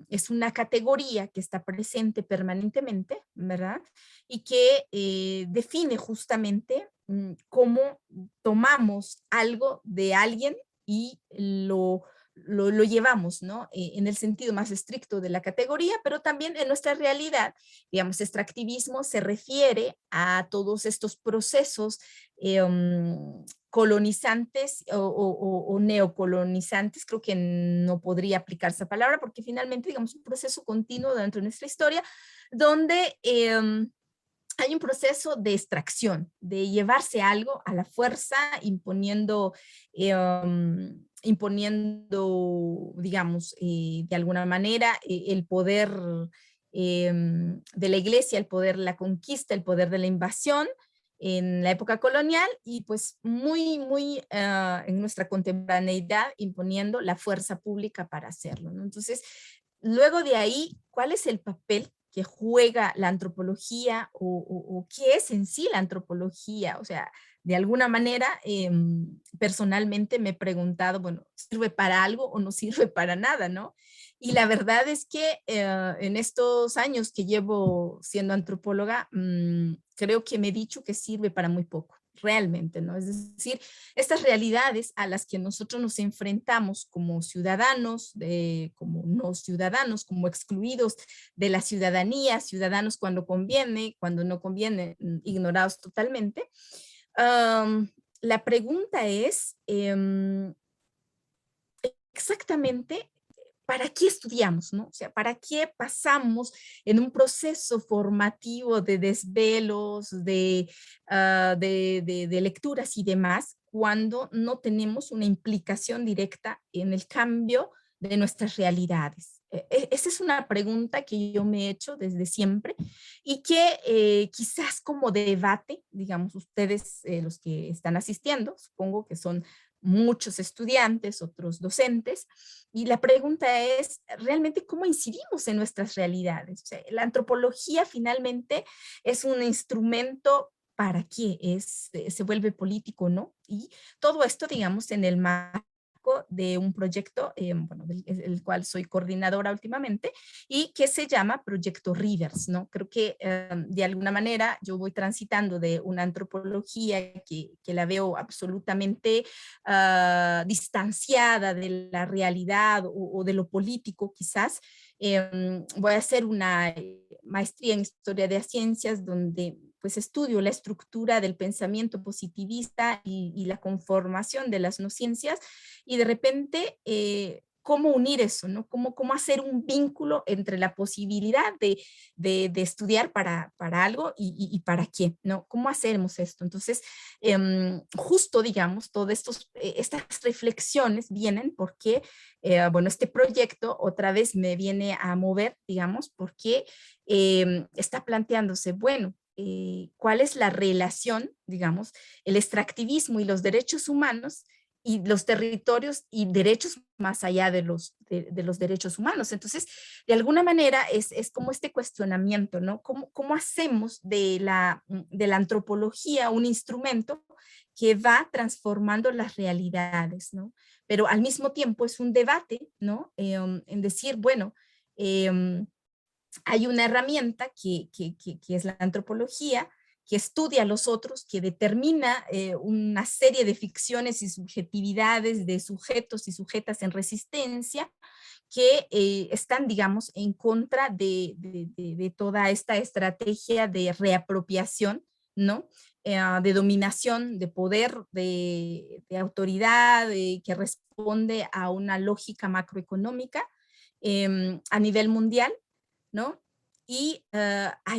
es una categoría que está presente permanentemente, ¿verdad? Y que define justamente cómo tomamos algo de alguien y lo llevamos, ¿no? En el sentido más estricto de la categoría, pero también en nuestra realidad, digamos, extractivismo se refiere a todos estos procesos colonizantes o neocolonizantes, creo que no podría aplicar esa palabra, porque finalmente, digamos, un proceso continuo dentro de nuestra historia, donde hay un proceso de extracción, de llevarse algo a la fuerza, imponiendo, digamos, de alguna manera, el poder de la iglesia, el poder de la conquista, el poder de la invasión en la época colonial y pues muy en nuestra contemporaneidad imponiendo la fuerza pública para hacerlo, ¿no? Entonces, luego de ahí, ¿cuál es el papel que juega la antropología o qué es en sí la antropología? O sea, de alguna manera, personalmente me he preguntado, bueno, ¿sirve para algo o no sirve para nada, no? Y la verdad es que en estos años que llevo siendo antropóloga, creo que me he dicho que sirve para muy poco, realmente, ¿no? Es decir, estas realidades a las que nosotros nos enfrentamos como ciudadanos, como no ciudadanos, como excluidos de la ciudadanía, ciudadanos cuando conviene, cuando no conviene, ignorados totalmente. La pregunta es exactamente ¿para qué estudiamos, no? O sea, ¿para qué pasamos en un proceso formativo de desvelos, de lecturas y demás, cuando no tenemos una implicación directa en el cambio de nuestras realidades? Esa es una pregunta que yo me he hecho desde siempre y que quizás como debate, digamos, ustedes, los que están asistiendo, supongo que son muchos estudiantes, otros docentes, y la pregunta es realmente cómo incidimos en nuestras realidades. O sea, la antropología finalmente es un instrumento para qué se vuelve político, ¿no? Y todo esto, digamos, en el marco de un proyecto, bueno, el cual soy coordinadora últimamente, y que se llama Proyecto Rivers, ¿no? Creo que de alguna manera yo voy transitando de una antropología que la veo absolutamente distanciada de la realidad o de lo político quizás. Voy a hacer una maestría en Historia de las Ciencias donde pues estudio la estructura del pensamiento positivista y la conformación de las no ciencias y de repente cómo unir eso, ¿no? Cómo hacer un vínculo entre la posibilidad de estudiar para algo y para qué, ¿no? ¿Cómo hacemos esto? Entonces, justo, digamos, todas estas reflexiones vienen porque, bueno, este proyecto otra vez me viene a mover, digamos, porque está planteándose, bueno, cuál es la relación, digamos, el extractivismo y los derechos humanos y los territorios y derechos más allá de los derechos humanos. Entonces, de alguna manera es como este cuestionamiento, ¿no? ¿Cómo hacemos de la antropología un instrumento que va transformando las realidades, ¿no? Pero al mismo tiempo es un debate, ¿no? En decir, bueno, hay una herramienta que es la antropología, que estudia a los otros, que determina una serie de ficciones y subjetividades de sujetos y sujetas en resistencia que están, digamos, en contra de toda esta estrategia de reapropiación, ¿no? De dominación, de poder, de autoridad, que responde a una lógica macroeconómica a nivel mundial, ¿no? Y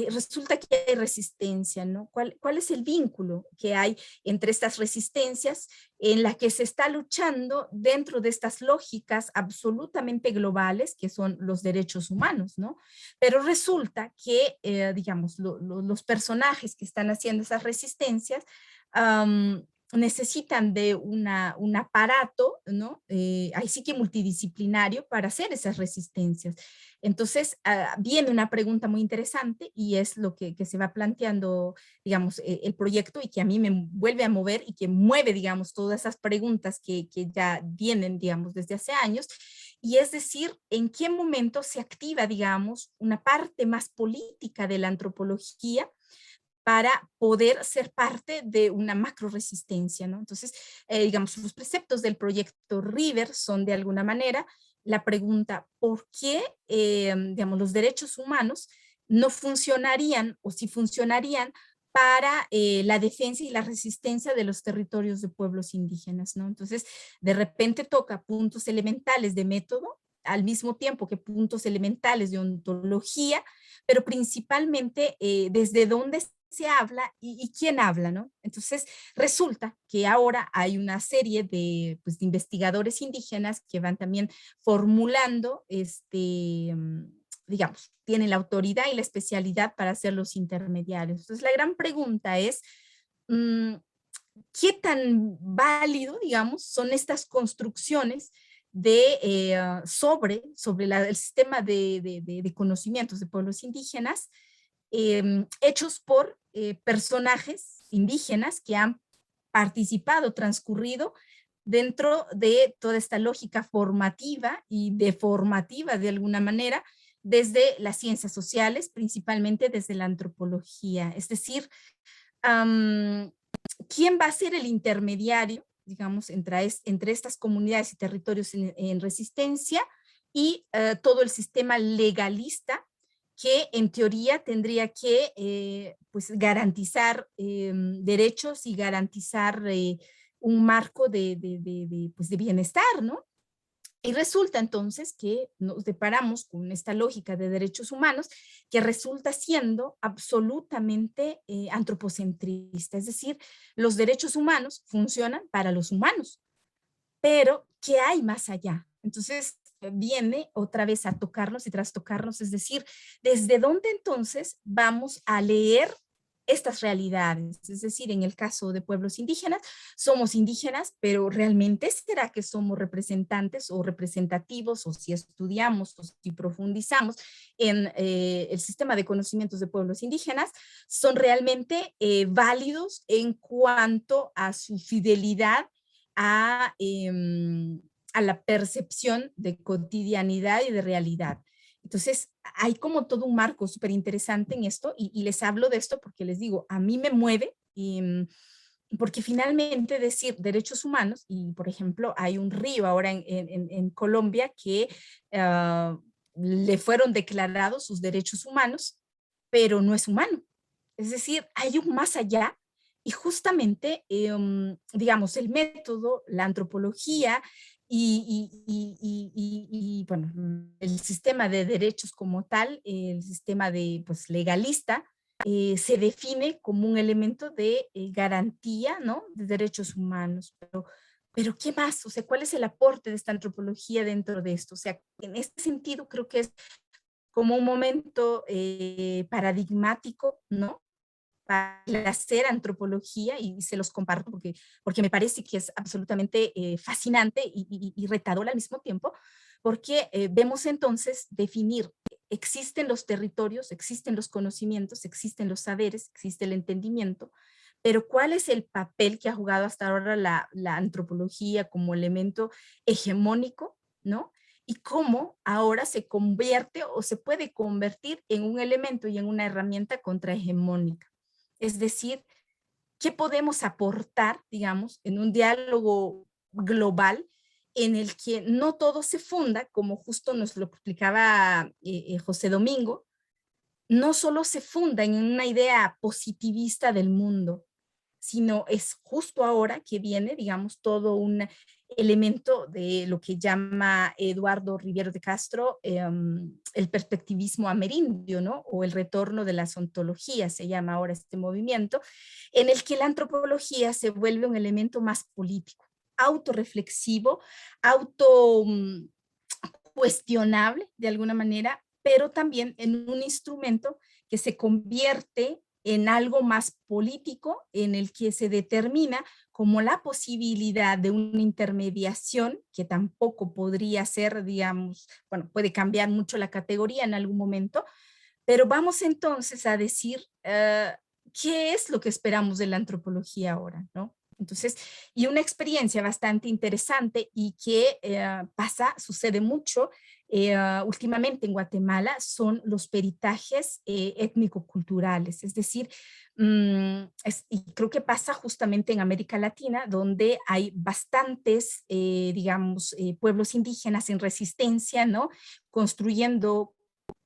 resulta que hay resistencia, ¿no? ¿Cuál es el vínculo que hay entre estas resistencias en la que se está luchando dentro de estas lógicas absolutamente globales que son los derechos humanos, ¿no? Pero resulta que, digamos, los personajes que están haciendo esas resistencias necesitan de un aparato, ¿no? Ahí sí que multidisciplinario para hacer esas resistencias. Entonces, viene una pregunta muy interesante y es lo que se va planteando, digamos, el proyecto y que a mí me vuelve a mover y que mueve, digamos, todas esas preguntas que ya vienen, digamos, desde hace años. Y es decir, en qué momento se activa, digamos, una parte más política de la antropología para poder ser parte de una macro resistencia, ¿no? Entonces, digamos, los preceptos del proyecto River son de alguna manera la pregunta, ¿por qué, digamos, los derechos humanos no funcionarían o si funcionarían para la defensa y la resistencia de los territorios de pueblos indígenas, ¿no? Entonces, de repente toca puntos elementales de método, al mismo tiempo que puntos elementales de ontología, pero principalmente desde dónde se habla y quién habla, ¿no? Entonces, resulta que ahora hay una serie de, pues, de investigadores indígenas que van también formulando, digamos, tienen la autoridad y la especialidad para ser los intermediarios. Entonces, la gran pregunta es, ¿qué tan válido, digamos, son estas construcciones sobre el sistema de conocimientos de pueblos indígenas hechos por personajes indígenas que han participado, transcurrido dentro de toda esta lógica formativa y deformativa de alguna manera desde las ciencias sociales, principalmente desde la antropología. Es decir, ¿quién va a ser el intermediario, digamos, entre estas comunidades y territorios en resistencia y todo el sistema legalista que en teoría tendría que pues garantizar derechos y garantizar un marco pues de bienestar, ¿no? Y resulta entonces que nos deparamos con esta lógica de derechos humanos que resulta siendo absolutamente antropocentrista, es decir, los derechos humanos funcionan para los humanos, pero ¿qué hay más allá? Entonces viene otra vez a tocarnos y trastocarnos, es decir, ¿desde dónde entonces vamos a leer estas realidades? Es decir, en el caso de pueblos indígenas, somos indígenas, pero ¿realmente será que somos representantes o representativos o si estudiamos o si profundizamos en el sistema de conocimientos de pueblos indígenas, son realmente válidos en cuanto a su fidelidad a, a la percepción de cotidianidad y de realidad? Entonces, hay como todo un marco súper interesante en esto y les hablo de esto porque les digo, a mí me mueve porque finalmente decir derechos humanos, y por ejemplo, hay un río ahora en Colombia que le fueron declarados sus derechos humanos, pero no es humano. Es decir, hay un más allá y justamente, digamos, el método, la antropología bueno, el sistema de derechos como tal, el sistema de, pues, legalista, se define como un elemento de garantía, ¿no? De derechos humanos. Pero ¿qué más? O sea, ¿cuál es el aporte de esta antropología dentro de esto? O sea, en este sentido creo que es como un momento paradigmático, ¿no? Para hacer antropología y se los comparto porque me parece que es absolutamente fascinante y retador al mismo tiempo, porque vemos entonces definir, existen los territorios, existen los conocimientos, existen los saberes, existe el entendimiento, pero ¿cuál es el papel que ha jugado hasta ahora la antropología como elemento hegemónico, ¿no? Y cómo ahora se convierte o se puede convertir en un elemento y en una herramienta contrahegemónica. Es decir, ¿qué podemos aportar, digamos, en un diálogo global en el que no todo se funda, como justo nos lo explicaba José Domingo, no solo se funda en una idea positivista del mundo, sino es justo ahora que viene, digamos, todo un elemento de lo que llama Eduardo Rivero de Castro el perspectivismo amerindio, ¿no? O el retorno de las ontologías, se llama ahora este movimiento, en el que la antropología se vuelve un elemento más político, autorreflexivo, auto cuestionable de alguna manera, pero también en un instrumento que se convierte en algo más político, en el que se determina como la posibilidad de una intermediación, que tampoco podría ser, digamos, bueno, puede cambiar mucho la categoría en algún momento, pero vamos entonces a decir qué es lo que esperamos de la antropología ahora, ¿no? Entonces, y una experiencia bastante interesante y que sucede mucho últimamente en Guatemala son los peritajes étnico-culturales, es decir, y creo que pasa justamente en América Latina, donde hay bastantes, digamos, pueblos indígenas en resistencia, ¿no? Construyendo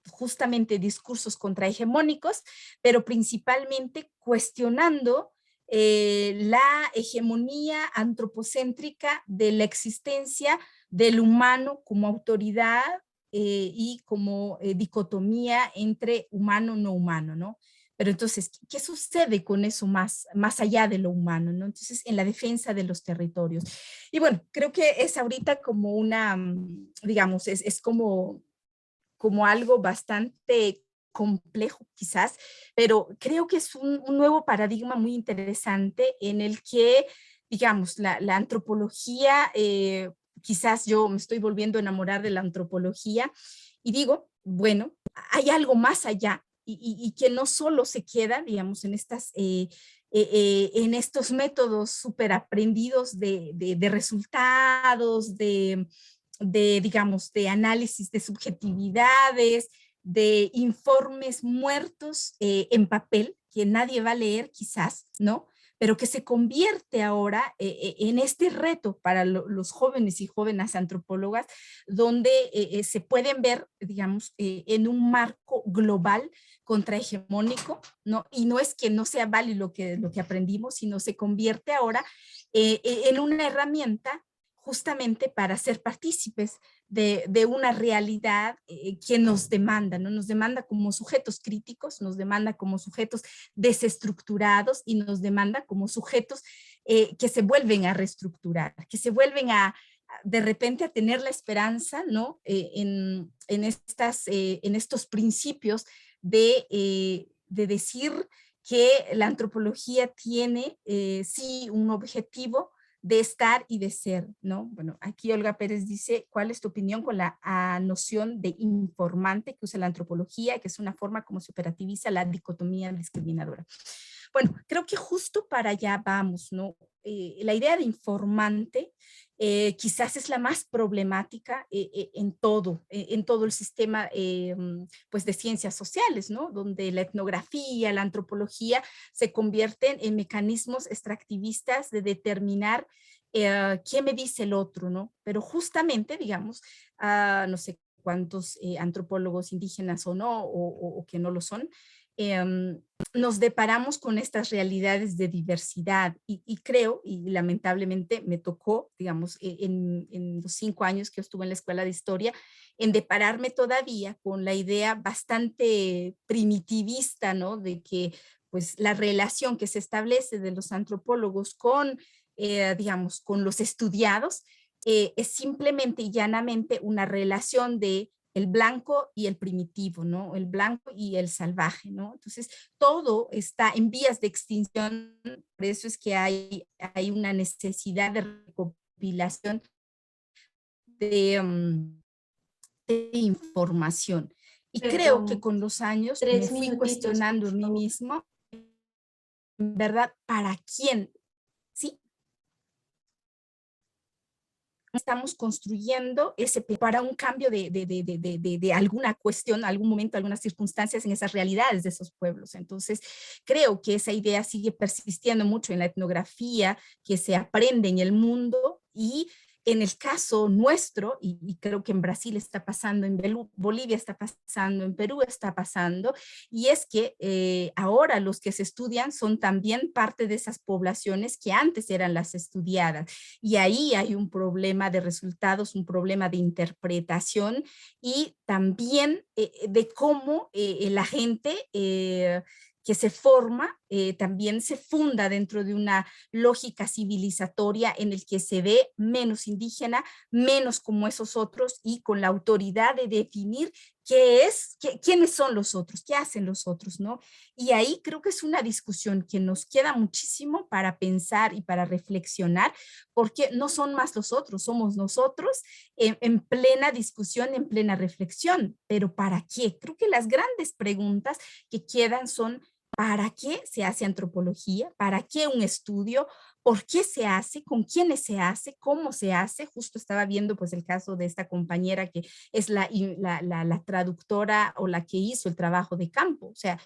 justamente discursos contrahegemónicos, pero principalmente cuestionando la hegemonía antropocéntrica de la existencia del humano como autoridad y como dicotomía entre humano y no humano, ¿no? Pero entonces, ¿qué sucede con eso más allá de lo humano, ¿no? Entonces, en la defensa de los territorios. Y bueno, creo que es ahorita como una, digamos, es como algo bastante complejo quizás, pero creo que es un nuevo paradigma muy interesante en el que, digamos, la antropología, quizás yo me estoy volviendo a enamorar de la antropología y digo, bueno, hay algo más allá y que no solo se queda, digamos, en estos métodos súper aprendidos de resultados, digamos, de análisis de subjetividades, de informes muertos en papel, que nadie va a leer quizás, ¿no? Pero que se convierte ahora en este reto para los jóvenes y jóvenes antropólogas, donde se pueden ver, digamos, en un marco global contrahegemónico, ¿no? Y no es que no sea válido lo que aprendimos, sino se convierte ahora en una herramienta justamente para ser partícipes de una realidad que nos demanda, ¿no? Nos demanda como sujetos críticos, nos demanda como sujetos desestructurados y nos demanda como sujetos que se vuelven a reestructurar, que se vuelven de repente a tener la esperanza, ¿no? En estos principios de decir que la antropología tiene sí un objetivo de estar y de ser, ¿no? Bueno, aquí Olga Pérez dice, ¿cuál es tu opinión con la noción de informante que usa la antropología, que es una forma como se operativiza la dicotomía discriminadora? Bueno, creo que justo para allá vamos, ¿no? La idea de informante quizás es la más problemática en todo el sistema pues de ciencias sociales, ¿no? Donde la etnografía, la antropología se convierten en mecanismos extractivistas de determinar qué me dice el otro, ¿no? Pero justamente, digamos, no sé cuántos antropólogos indígenas o no, o que no lo son, nos deparamos con estas realidades de diversidad y creo, y lamentablemente me tocó, digamos, en los 5 años que yo estuve en la escuela de historia, en depararme todavía con la idea bastante primitivista, ¿no? De que pues la relación que se establece de los antropólogos con, digamos, con los estudiados, es simplemente y llamamente una relación de el blanco y el primitivo, ¿no? El blanco y el salvaje, ¿no? Entonces, todo está en vías de extinción, por eso es que hay una necesidad de recopilación de información. Y creo que Perdón, con los años me 3 fui minutitos, cuestionando por a mí favor. mismo, en verdad, ¿para quién? ¿Sí? Estamos construyendo para un cambio de alguna cuestión, algún momento, algunas circunstancias en esas realidades de esos pueblos. Entonces, creo que esa idea sigue persistiendo mucho en la etnografía que se aprende en el mundo y en el caso nuestro, y creo que en Brasil está pasando, en Bolivia está pasando, en Perú está pasando, y es que ahora los que se estudian son también parte de esas poblaciones que antes eran las estudiadas. Y ahí hay un problema de resultados, un problema de interpretación y también de cómo la gente que se forma también se funda dentro de una lógica civilizatoria en el que se ve menos indígena, menos como esos otros y con la autoridad de definir quiénes son los otros, qué hacen los otros, ¿no? Y ahí creo que es una discusión que nos queda muchísimo para pensar y para reflexionar, porque no son más los otros, somos nosotros en plena discusión, en plena reflexión. ¿Pero para qué? Creo que las grandes preguntas que quedan son: ¿para qué se hace antropología? ¿Para qué un estudio? ¿Por qué se hace? ¿Con quiénes se hace? ¿Cómo se hace? Justo estaba viendo pues el caso de esta compañera que es la traductora o la que hizo el trabajo de campo. O sea,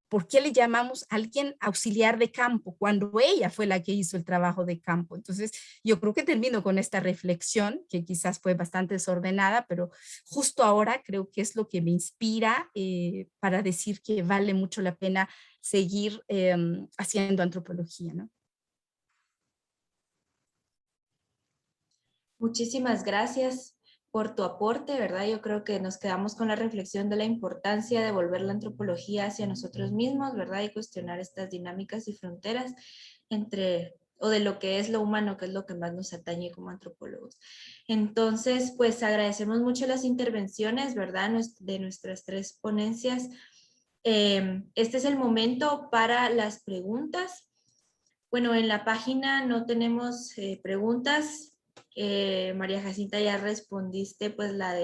¿por qué le llamamos a alguien auxiliar de campo cuando ella fue la que hizo el trabajo de campo? Entonces, yo creo que termino con esta reflexión, que quizás fue bastante desordenada, pero justo ahora creo que es lo que me inspira para decir que vale mucho la pena seguir haciendo antropología, ¿no? Muchísimas gracias por tu aporte, ¿verdad? Yo creo que nos quedamos con la reflexión de la importancia de volver la antropología hacia nosotros mismos, ¿verdad? Y cuestionar estas dinámicas y fronteras entre, o de lo que es lo humano, que es lo que más nos atañe como antropólogos. Entonces, pues agradecemos mucho las intervenciones, ¿verdad? De nuestras tres ponencias. Este es el momento para las preguntas. Bueno, en la página no tenemos preguntas. María Jacinta, ya respondiste pues la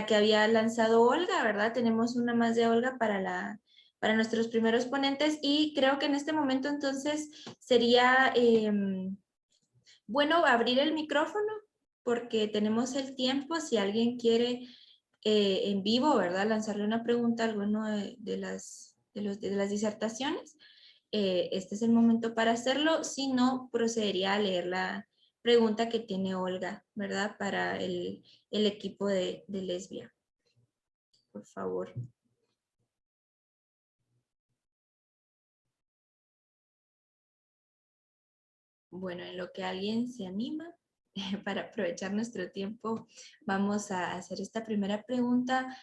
que había lanzado Olga, ¿verdad? Tenemos una más de Olga para nuestros primeros ponentes y creo que en este momento entonces sería bueno abrir el micrófono porque tenemos el tiempo. Si alguien quiere en vivo, ¿verdad? Lanzarle una pregunta a alguno de las disertaciones. Este es el momento para hacerlo, si no, procedería a leer la pregunta que tiene Olga, ¿verdad? Para el equipo de Lesbia. Por favor. Bueno, en lo que alguien se anima, para aprovechar nuestro tiempo, vamos a hacer esta primera pregunta.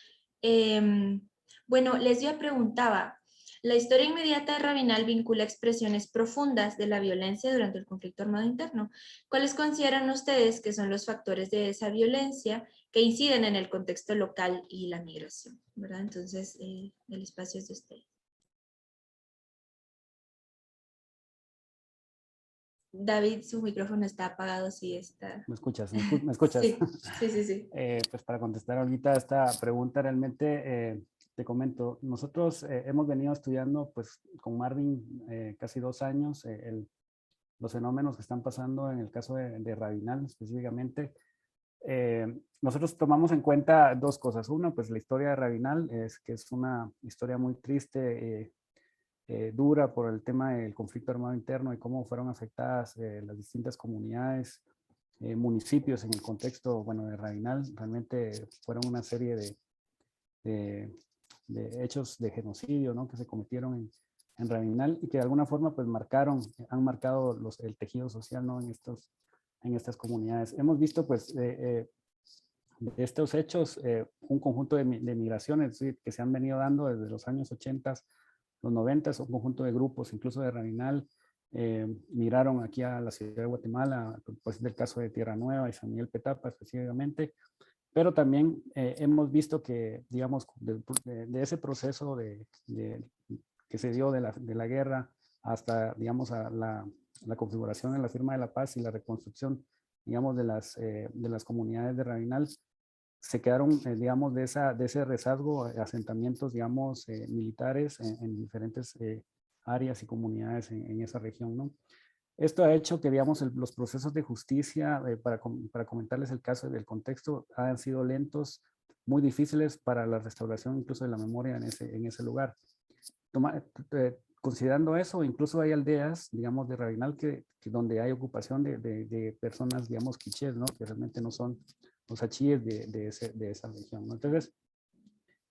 Bueno, Lesbia preguntaba, la historia inmediata de Rabinal vincula expresiones profundas de la violencia durante el conflicto armado interno. ¿Cuáles consideran ustedes que son los factores de esa violencia que inciden en el contexto local y la migración? ¿Verdad? Entonces, el espacio es de ustedes. David, su micrófono está apagado, sí está. ¿Me escuchas? ¿Me escuchas? Sí, sí, sí. Pues para contestar ahorita esta pregunta, realmente te comento, nosotros hemos venido estudiando pues con Marvin casi 2 años los fenómenos que están pasando en el caso de Rabinal específicamente. Nosotros tomamos en cuenta 2 cosas. Una, pues la historia de Rabinal, que es una historia muy triste, dura por el tema del conflicto armado interno y cómo fueron afectadas las distintas comunidades, municipios en el contexto, bueno, de Rabinal. Realmente fueron una serie de hechos de genocidio, ¿no? Que se cometieron en Rabinal y que de alguna forma pues han marcado el tejido social, ¿no? En estas comunidades. Hemos visto pues de estos hechos un conjunto de migraciones, ¿sí? Que se han venido dando desde los años 80, los 90, un conjunto de grupos, incluso de Rabinal, migraron aquí a la ciudad de Guatemala, pues del caso de Tierra Nueva y San Miguel Petapa específicamente, pero también hemos visto que, digamos, de ese proceso que se dio de la guerra hasta, digamos, a la configuración de la firma de la paz y la reconstrucción, digamos, de las comunidades de Rabinal, se quedaron, digamos, de ese rezago, asentamientos, digamos, militares en diferentes áreas y comunidades en esa región, ¿no? Esto ha hecho que, digamos, los procesos de justicia, para comentarles el caso del contexto, han sido lentos, muy difíciles para la restauración incluso de la memoria en ese lugar. Considerando eso, incluso hay aldeas, digamos, de Rabinal donde hay ocupación de personas, digamos, quichés, ¿no? Que realmente no son los achíes de esa región, ¿no? Entonces,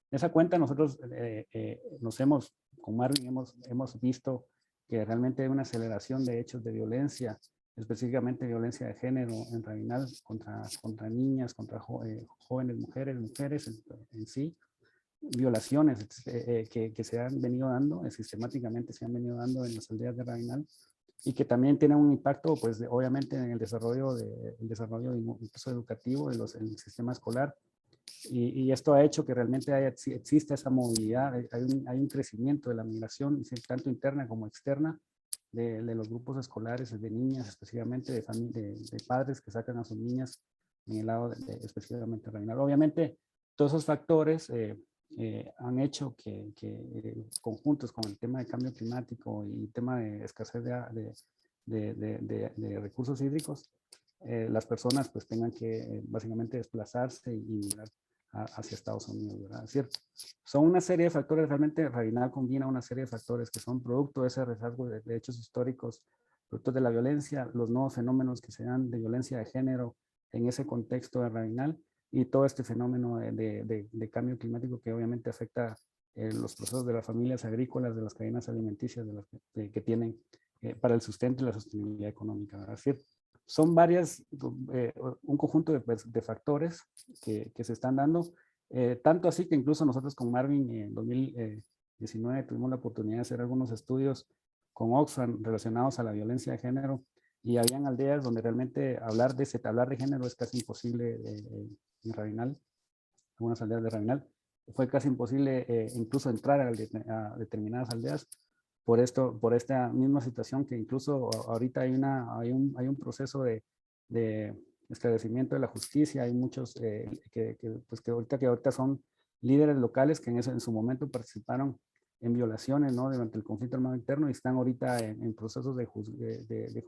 en esa cuenta nosotros con Marvin hemos visto que realmente hay una aceleración de hechos de violencia, específicamente violencia de género en Rabinal contra niñas, contra jóvenes mujeres en sí, violaciones que se han venido dando, sistemáticamente se han venido dando en las aldeas de Rabinal y que también tienen un impacto, pues obviamente en el desarrollo incluso educativo del sistema escolar Y esto ha hecho que realmente exista esa movilidad, hay un crecimiento de la migración, tanto interna como externa, de los grupos escolares, de niñas específicamente, de padres que sacan a sus niñas en el lado específicamente regional. Obviamente, todos esos factores han hecho que conjuntos con el tema de cambio climático y tema de escasez de recursos hídricos, las personas pues tengan que básicamente desplazarse y migrar hacia Estados Unidos, ¿verdad? Es cierto. Son una serie de factores, realmente Rabinal combina una serie de factores que son producto de ese rezago de hechos históricos, producto de la violencia, los nuevos fenómenos que se dan de violencia de género en ese contexto de Rabinal y todo este fenómeno de cambio climático que obviamente afecta los procesos de las familias agrícolas, de las cadenas alimenticias que tienen para el sustento y la sostenibilidad económica, ¿verdad? Es cierto. Son un conjunto de factores que se están dando, tanto así que incluso nosotros con Marvin en 2019 tuvimos la oportunidad de hacer algunos estudios con Oxfam relacionados a la violencia de género y habían aldeas donde realmente hablar de género es casi imposible en Rabinal, algunas aldeas de Rabinal. Fue casi imposible incluso entrar a determinadas aldeas por esta misma situación que incluso ahorita hay un proceso de esclarecimiento de la justicia, hay muchos que ahorita son líderes locales que en su momento participaron en violaciones, ¿no? Durante el conflicto armado interno y están ahorita en procesos de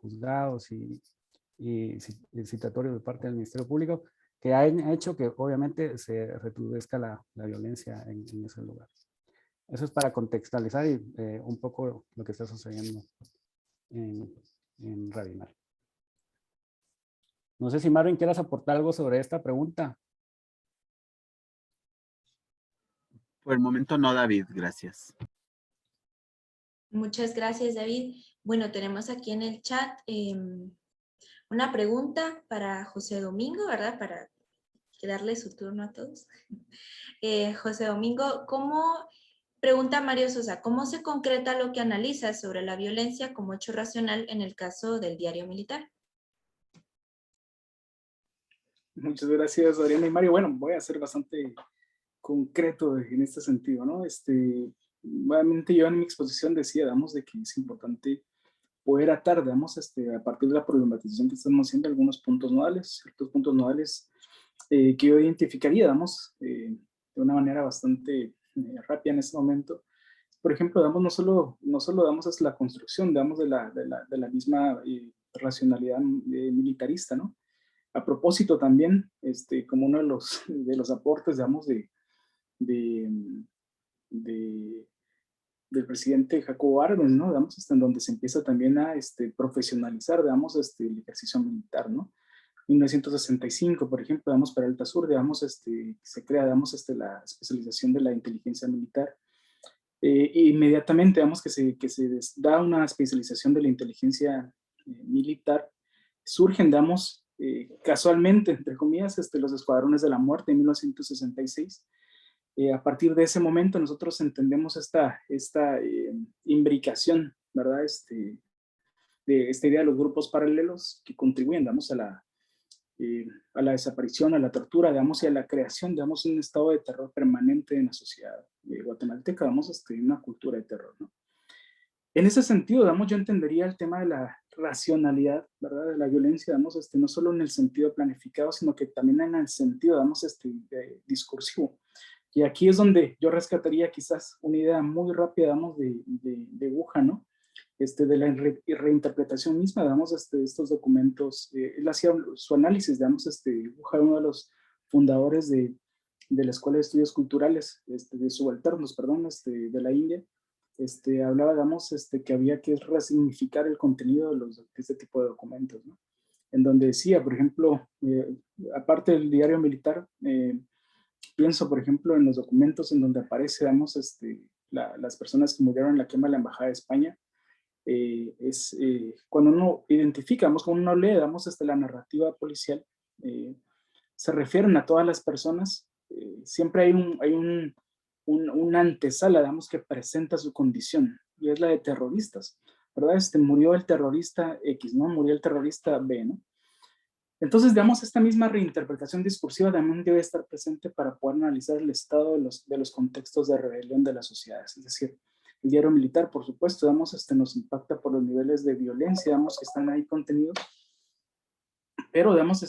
juzgados y citatorios de parte del Ministerio Público que han hecho que obviamente se recrudezca la violencia en ese lugar. Eso es para contextualizar un poco lo que está sucediendo en Rabinal. No sé si Marvin quieras aportar algo sobre esta pregunta. Por el momento no, David, gracias. Muchas gracias, David. Bueno, tenemos aquí en el chat una pregunta para José Domingo, ¿verdad? Para darle su turno a todos. José Domingo, pregunta Mario Sosa, ¿cómo se concreta lo que analiza sobre la violencia como hecho racional en el caso del diario militar? Muchas gracias, Adriana y Mario. Bueno, voy a ser bastante concreto en este sentido, ¿no? Obviamente yo en mi exposición decía, digamos, de que es importante poder atar, digamos, a partir de la problematización que estamos haciendo, algunos puntos nodales, ciertos puntos nodales que yo identificaría, digamos, de una manera bastante rápida en este momento. Por ejemplo, digamos, no solo damos es la construcción, digamos, de la misma racionalidad militarista, ¿no? A propósito también, como uno de los aportes, digamos, del presidente Jacobo Arbenz, ¿no? Digamos, en donde se empieza también a profesionalizar, digamos, el ejercicio militar, ¿no? 1965, por ejemplo, digamos, para Alta Sur, digamos, se crea, digamos, la especialización de la inteligencia militar. Inmediatamente, digamos, que se da una especialización de la inteligencia militar, surgen, digamos, casualmente, entre comillas, los escuadrones de la muerte en 1966. A partir de ese momento nosotros entendemos esta imbricación, ¿verdad? De esta idea de los grupos paralelos que contribuyen, digamos, a la desaparición, a la tortura, digamos, y a la creación, digamos, un estado de terror permanente en la sociedad guatemalteca, digamos, una cultura de terror, ¿no? En ese sentido, digamos, yo entendería el tema de la racionalidad, ¿verdad? De la violencia, digamos, no solo en el sentido planificado, sino que también en el sentido, digamos, discursivo. Y aquí es donde yo rescataría quizás una idea muy rápida, digamos, de Buja, ¿no? De la reinterpretación misma, digamos, estos documentos. Él hacía su análisis, digamos, Buja, uno de los fundadores de la Escuela de Estudios Culturales, de subalternos, perdón, de la India. Hablaba, digamos, que había que resignificar el contenido de este tipo de documentos, ¿no? En donde decía, por ejemplo, aparte del diario militar, pienso, por ejemplo, en los documentos en donde aparece, digamos, las personas que murieron en la quema de la Embajada de España. Cuando uno identifica, cuando uno lee, digamos, la narrativa policial, se refieren a todas las personas. Siempre hay una antesala, digamos, que presenta su condición, y es la de terroristas, ¿verdad? Murió el terrorista X, ¿no? Murió el terrorista B, ¿no? Entonces, digamos, esta misma reinterpretación discursiva también debe estar presente para poder analizar el estado de los contextos de rebelión de las sociedades. Es decir, el diario militar, por supuesto, digamos, nos impacta por los niveles de violencia, digamos, que están ahí contenidos, pero, digamos,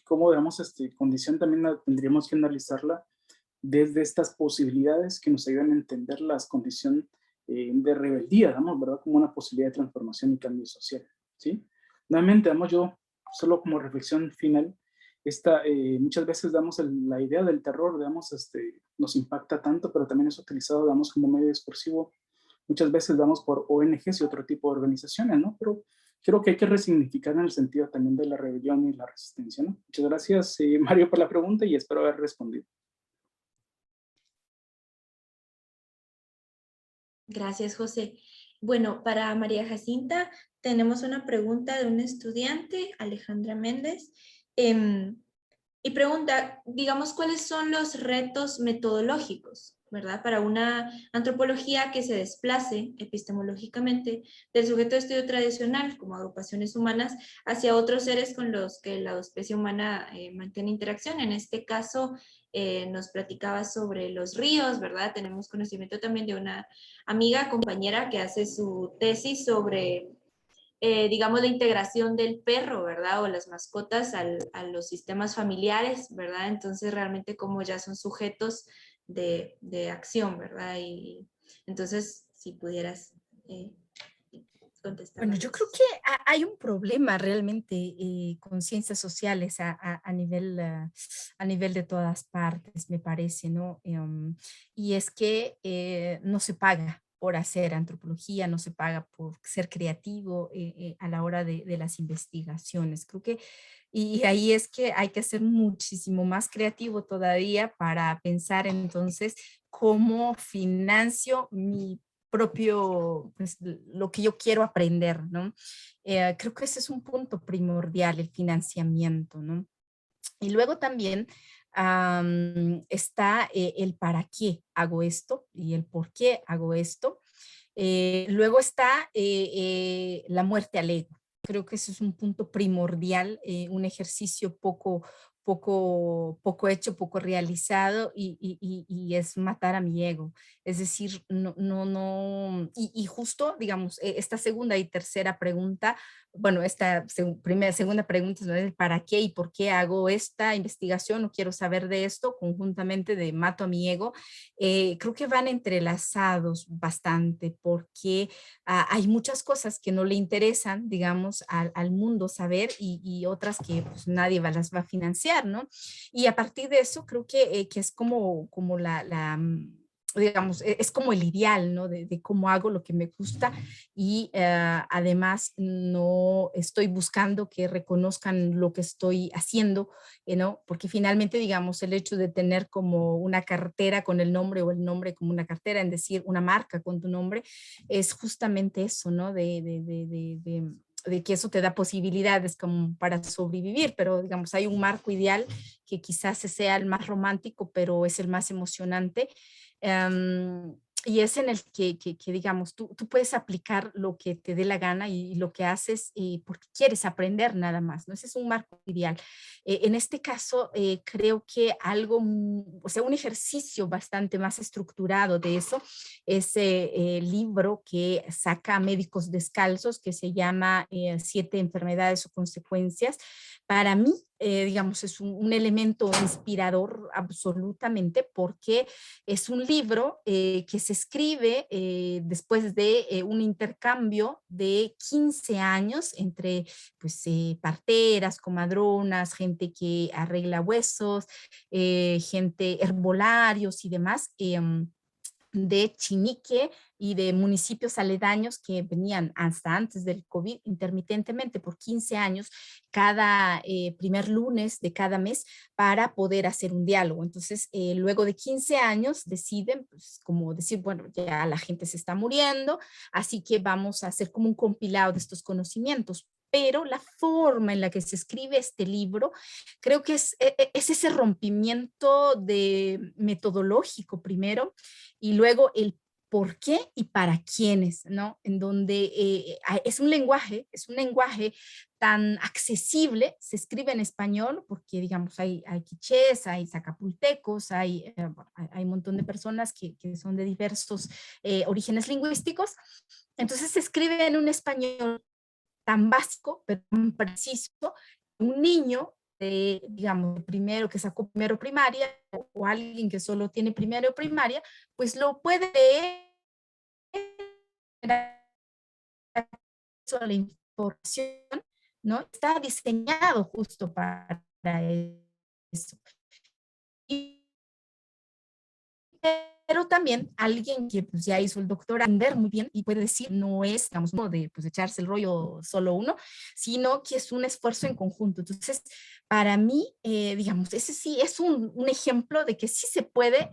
como, digamos, condición también tendríamos que analizarla desde estas posibilidades que nos ayudan a entender las condiciones de rebeldía, digamos, ¿verdad? Como una posibilidad de transformación y cambio social, ¿sí? Nuevamente, digamos, yo, solo como reflexión final, muchas veces damos la idea del terror, digamos, nos impacta tanto, pero también es utilizado, digamos, como medio discursivo, muchas veces damos por ONGs y otro tipo de organizaciones, ¿no? Pero creo que hay que resignificar en el sentido también de la rebelión y la resistencia, ¿no? Muchas gracias, Mario, por la pregunta y espero haber respondido. Gracias, José. Bueno, para María Jacinta tenemos una pregunta de un estudiante, Alejandra Méndez, y pregunta, digamos, ¿cuáles son los retos metodológicos, verdad? Para una antropología que se desplace epistemológicamente del sujeto de estudio tradicional, como agrupaciones humanas, hacia otros seres con los que la especie humana mantiene interacción. En este caso, nos platicaba sobre los ríos, ¿verdad? Tenemos conocimiento también de una amiga, compañera, que hace su tesis sobre digamos, la integración del perro, ¿verdad? O las mascotas a los sistemas familiares, ¿verdad? Entonces, realmente como ya son sujetos de acción, ¿verdad? Y entonces, si pudieras contestar. Bueno, yo creo que hay un problema realmente con ciencias sociales a nivel de todas partes, me parece, ¿no? Y es que no se paga por hacer antropología, no se paga por ser creativo a la hora de las investigaciones. Creo que, y ahí es que hay que ser muchísimo más creativo todavía para pensar entonces cómo financio mi propio, pues, lo que yo quiero aprender, ¿no? Creo que ese es un punto primordial, el financiamiento, ¿no? Y luego también está el para qué hago esto y el por qué hago esto. Luego está la muerte al ego. Creo que ese es un punto primordial, un ejercicio poco hecho, poco realizado y es matar a mi ego. Es decir, no, y justo, digamos, esta segunda y tercera pregunta, bueno, esta segunda pregunta es ¿no? el para qué y por qué hago esta investigación o quiero saber de esto conjuntamente de mato a mi ego. Creo que van entrelazados bastante porque hay muchas cosas que no le interesan, digamos, al mundo saber y otras que pues, nadie las va a financiar, ¿no? Y a partir de eso creo que es como digamos, es como el ideal, ¿no? De cómo hago lo que me gusta y además no estoy buscando que reconozcan lo que estoy haciendo, ¿no? Porque finalmente, digamos, el hecho de tener como una cartera con el nombre o el nombre como una cartera, en decir, una marca con tu nombre, es justamente eso, ¿no? De que eso te da posibilidades como para sobrevivir, pero digamos, hay un marco ideal que quizás sea el más romántico, pero es el más emocionante. Y es en el que digamos, tú puedes aplicar lo que te dé la gana y lo que haces porque quieres aprender nada más, ¿no? Ese es un marco ideal. En este caso, creo que algo, o sea, un ejercicio bastante más estructurado de eso es el libro que saca Médicos Descalzos, que se llama 7 enfermedades o consecuencias. Para mí, digamos, es un elemento inspirador absolutamente porque es un libro que se escribe después de un intercambio de 15 años entre pues, parteras, comadronas, gente que arregla huesos, gente herbolarios y demás. De Chinique y de municipios aledaños que venían hasta antes del COVID intermitentemente por 15 años cada primer lunes de cada mes para poder hacer un diálogo. Entonces, luego de 15 años deciden, pues, como decir, bueno, ya la gente se está muriendo, así que vamos a hacer como un compilado de estos conocimientos. Pero la forma en la que se escribe este libro, creo que es ese rompimiento de metodológico primero, y luego el por qué y para quiénes, ¿no? En donde es un lenguaje tan accesible, se escribe en español, porque digamos hay quichés, hay zacapultecos, hay un montón de personas que son de diversos orígenes lingüísticos. Entonces se escribe en un español tan básico, pero tan preciso. Un niño, digamos, primero que sacó primero primaria, o alguien que solo tiene primero primaria, pues lo puede leer, la información, ¿no? Está diseñado justo para eso. Pero también alguien que pues, ya hizo el doctorado, entender muy bien y puede decir, no es, digamos, no de pues, echarse el rollo solo uno, sino que es un esfuerzo en conjunto. Entonces, para mí, digamos, ese sí es un ejemplo de que sí se puede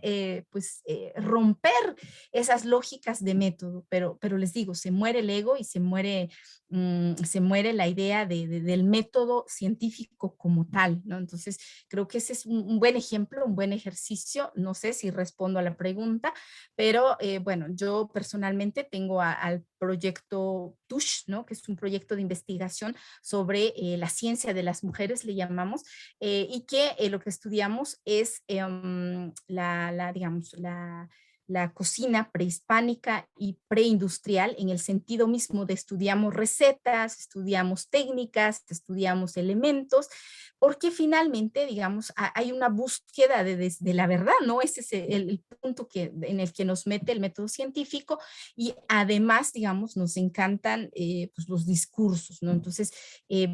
romper esas lógicas de método, pero les digo, se muere el ego y se muere la idea del método científico como tal, ¿no? Entonces, creo que ese es un buen ejemplo, un buen ejercicio. No sé si respondo a la pregunta, pero bueno, yo personalmente tengo al proyecto TUSH, ¿no? Que es un proyecto de investigación sobre la ciencia de las mujeres, le llamamos, y que lo que estudiamos es digamos, la cocina prehispánica y preindustrial en el sentido mismo de estudiamos recetas, estudiamos técnicas, estudiamos elementos, porque finalmente, digamos, hay una búsqueda de la verdad, ¿no? Ese es el punto en el que nos mete el método científico y además, digamos, nos encantan pues los discursos, ¿no? Entonces,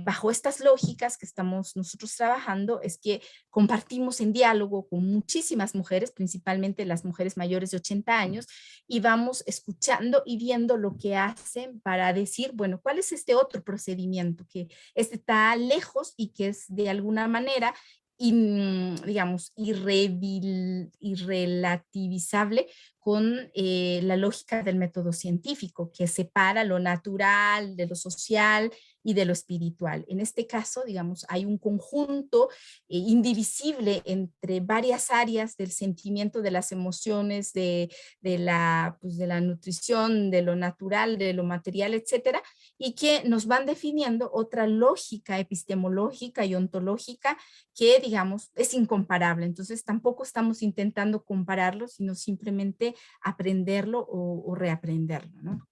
bajo estas lógicas que estamos nosotros trabajando es que compartimos en diálogo con muchísimas mujeres, principalmente las mujeres mayores de 80 años, y vamos escuchando y viendo lo que hacen para decir, bueno, ¿cuál es este otro procedimiento que está lejos y que es de alguna manera digamos, irrelativizable con la lógica del método científico, que separa lo natural de lo social y de lo espiritual. En este caso, digamos, hay un conjunto indivisible entre varias áreas del sentimiento, de las emociones, de la nutrición, de lo natural, de lo material, etcétera, y que nos van definiendo otra lógica epistemológica y ontológica que, digamos, es incomparable. Entonces, tampoco estamos intentando compararlo, sino simplemente aprenderlo o reaprenderlo, ¿no?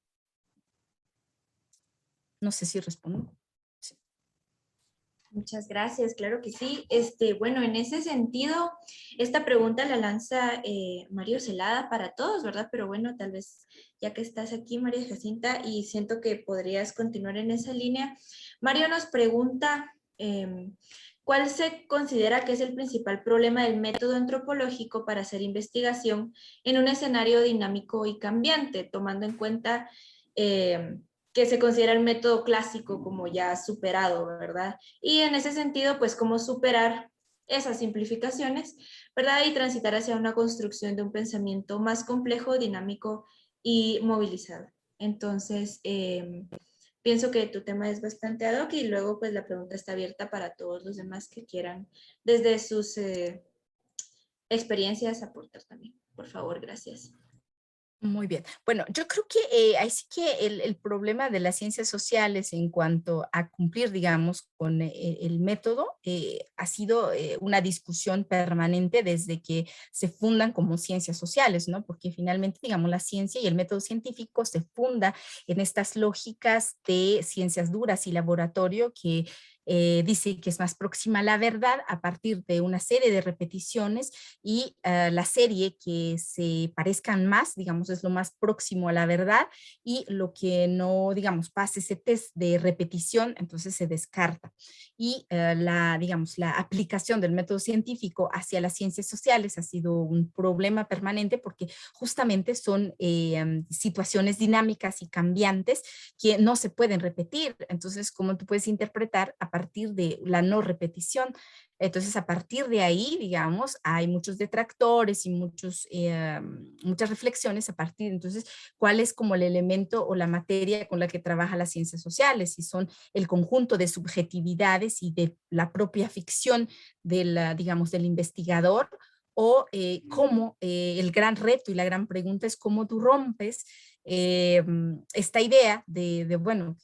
No sé si respondo. Sí. Muchas gracias, claro que sí. Bueno, en ese sentido, esta pregunta la lanza Mario Celada para todos, ¿verdad? Pero bueno, tal vez ya que estás aquí, María Jacinta, y siento que podrías continuar en esa línea. Mario nos pregunta, ¿cuál se considera que es el principal problema del método antropológico para hacer investigación en un escenario dinámico y cambiante, tomando en cuenta que se considera el método clásico como ya superado, ¿verdad? Y en ese sentido, pues, cómo superar esas simplificaciones, ¿verdad? Y transitar hacia una construcción de un pensamiento más complejo, dinámico y movilizado. Entonces, pienso que tu tema es bastante ad hoc y luego, pues, la pregunta está abierta para todos los demás que quieran, desde sus experiencias, aportar también. Por favor, gracias. Muy bien. Bueno, yo creo que ahí sí que el problema de las ciencias sociales en cuanto a cumplir, digamos, con el método ha sido una discusión permanente desde que se fundan como ciencias sociales, ¿no? Porque finalmente, digamos, la ciencia y el método científico se funda en estas lógicas de ciencias duras y laboratorio que dice que es más próxima a la verdad a partir de una serie de repeticiones y la serie que se parezcan más, digamos, es lo más próximo a la verdad y lo que no, digamos, pase ese test de repetición, entonces se descarta. Y digamos, la aplicación del método científico hacia las ciencias sociales ha sido un problema permanente porque justamente son situaciones dinámicas y cambiantes que no se pueden repetir. Entonces, ¿cómo tú puedes interpretar a partir de la no repetición? Entonces, a partir de ahí, digamos, hay muchos detractores y muchas reflexiones a partir. Entonces, ¿cuál es como el elemento o la materia con la que trabaja las ciencias sociales? Si son el conjunto de subjetividades y de la propia ficción digamos, del investigador, o cómo el gran reto y la gran pregunta es cómo tú rompes esta idea bueno,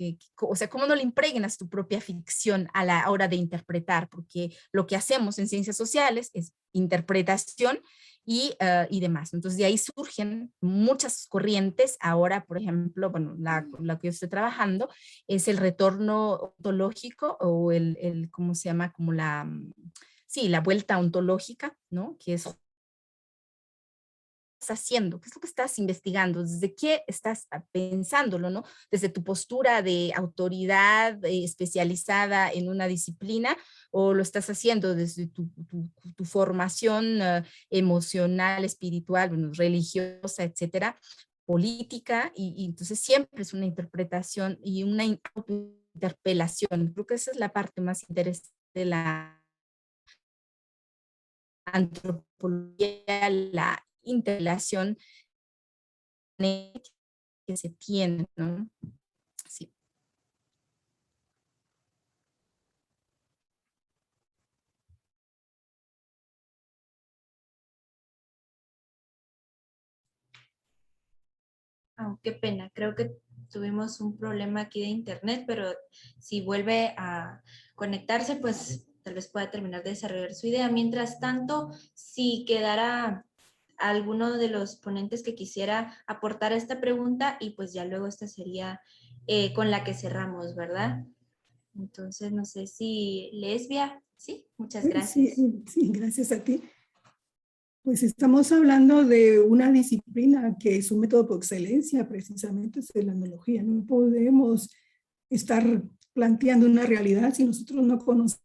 o sea, cómo no le impregnas tu propia ficción a la hora de interpretar, porque lo que hacemos en ciencias sociales es interpretación y demás. Entonces de ahí surgen muchas corrientes. Ahora, por ejemplo, bueno, la que yo estoy trabajando es el retorno ontológico o ¿cómo se llama? Como sí, la vuelta ontológica, ¿no? Que es haciendo, qué es lo que estás investigando, desde qué estás pensándolo, ¿no? Desde tu postura de autoridad especializada en una disciplina, o lo estás haciendo desde tu formación emocional, espiritual, bueno, religiosa, etcétera, política, y entonces siempre es una interpretación y una interpelación. Creo que esa es la parte más interesante de la antropología, la interrelación que se tiene, ¿no? Sí. Oh, qué pena, creo que tuvimos un problema aquí de internet, pero si vuelve a conectarse, pues tal vez pueda terminar de desarrollar su idea. Mientras tanto, si quedara alguno de los ponentes que quisiera aportar a esta pregunta, y pues ya luego esta sería con la que cerramos, ¿verdad? Entonces, no sé si Lesbia, sí, muchas gracias. Sí, gracias a ti. Pues estamos hablando de una disciplina que es un método por excelencia, precisamente es la analogía. No podemos estar planteando una realidad si nosotros no conocemos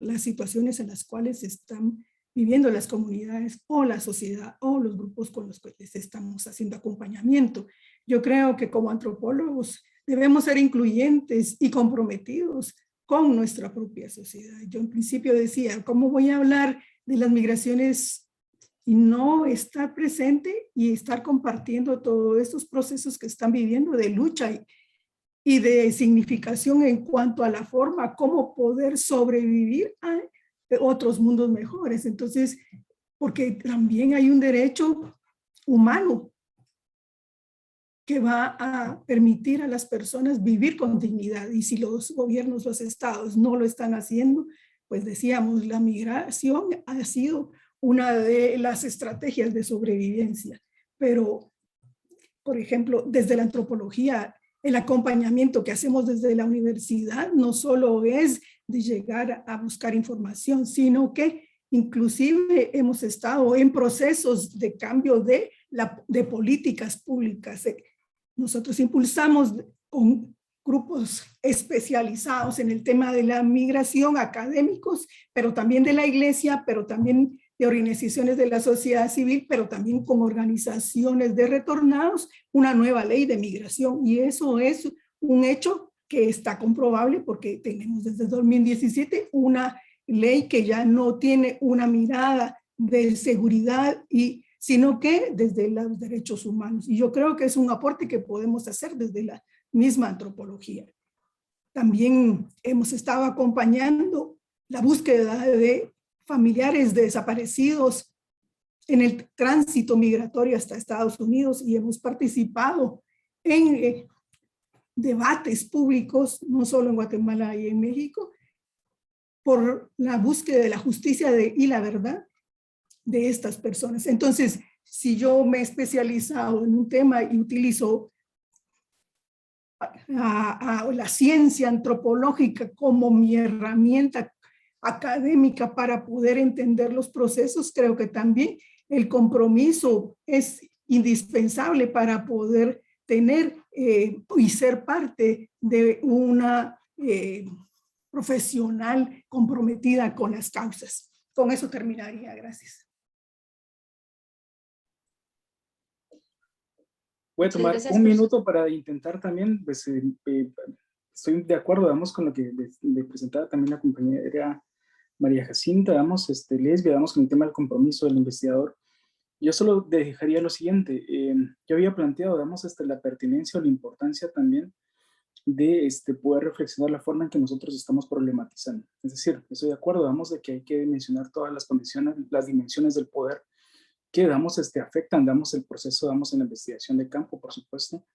las situaciones en las cuales están viviendo las comunidades o la sociedad o los grupos con los que les estamos haciendo acompañamiento. Yo creo que como antropólogos debemos ser incluyentes y comprometidos con nuestra propia sociedad. Yo en principio decía, ¿cómo voy a hablar de las migraciones y no estar presente y estar compartiendo todos estos procesos que están viviendo de lucha y de significación en cuanto a la forma, cómo poder sobrevivir a otros mundos mejores? Entonces, porque también hay un derecho humano que va a permitir a las personas vivir con dignidad, y si los gobiernos, los estados no lo están haciendo, pues decíamos, la migración ha sido una de las estrategias de sobrevivencia. Pero, por ejemplo, desde la antropología, el acompañamiento que hacemos desde la universidad no solo es de llegar a buscar información, sino que inclusive hemos estado en procesos de cambio de políticas públicas. Nosotros impulsamos con grupos especializados en el tema de la migración, académicos, pero también de la iglesia, pero también de organizaciones de la sociedad civil, pero también como organizaciones de retornados, una nueva ley de migración. Y eso es un hecho que está comprobable porque tenemos desde 2017 una ley que ya no tiene una mirada de seguridad, sino que desde los derechos humanos. Y yo creo que es un aporte que podemos hacer desde la misma antropología. También hemos estado acompañando la búsqueda de familiares desaparecidos en el tránsito migratorio hasta Estados Unidos, y hemos participado en debates públicos, no solo en Guatemala y en México, por la búsqueda de la justicia y la verdad de estas personas. Entonces, si yo me he especializado en un tema y utilizo a la ciencia antropológica como mi herramienta académica para poder entender los procesos, creo que también el compromiso es indispensable para poder tener y ser parte de una profesional comprometida con las causas. Con eso terminaría. Gracias. Voy a tomar un minuto para intentar también, pues estoy de acuerdo, vamos, con lo que le presentaba también la compañera María Jacinta, vamos, Lesbia, vamos, con el tema del compromiso del investigador. Yo solo dejaría lo siguiente, yo había planteado, vamos, la pertinencia o la importancia también de poder reflexionar la forma en que nosotros estamos problematizando. Es decir, estoy de acuerdo, damos de que hay que mencionar todas las condiciones, las dimensiones del poder que afectan, el proceso, damos en la investigación de campo, por supuesto,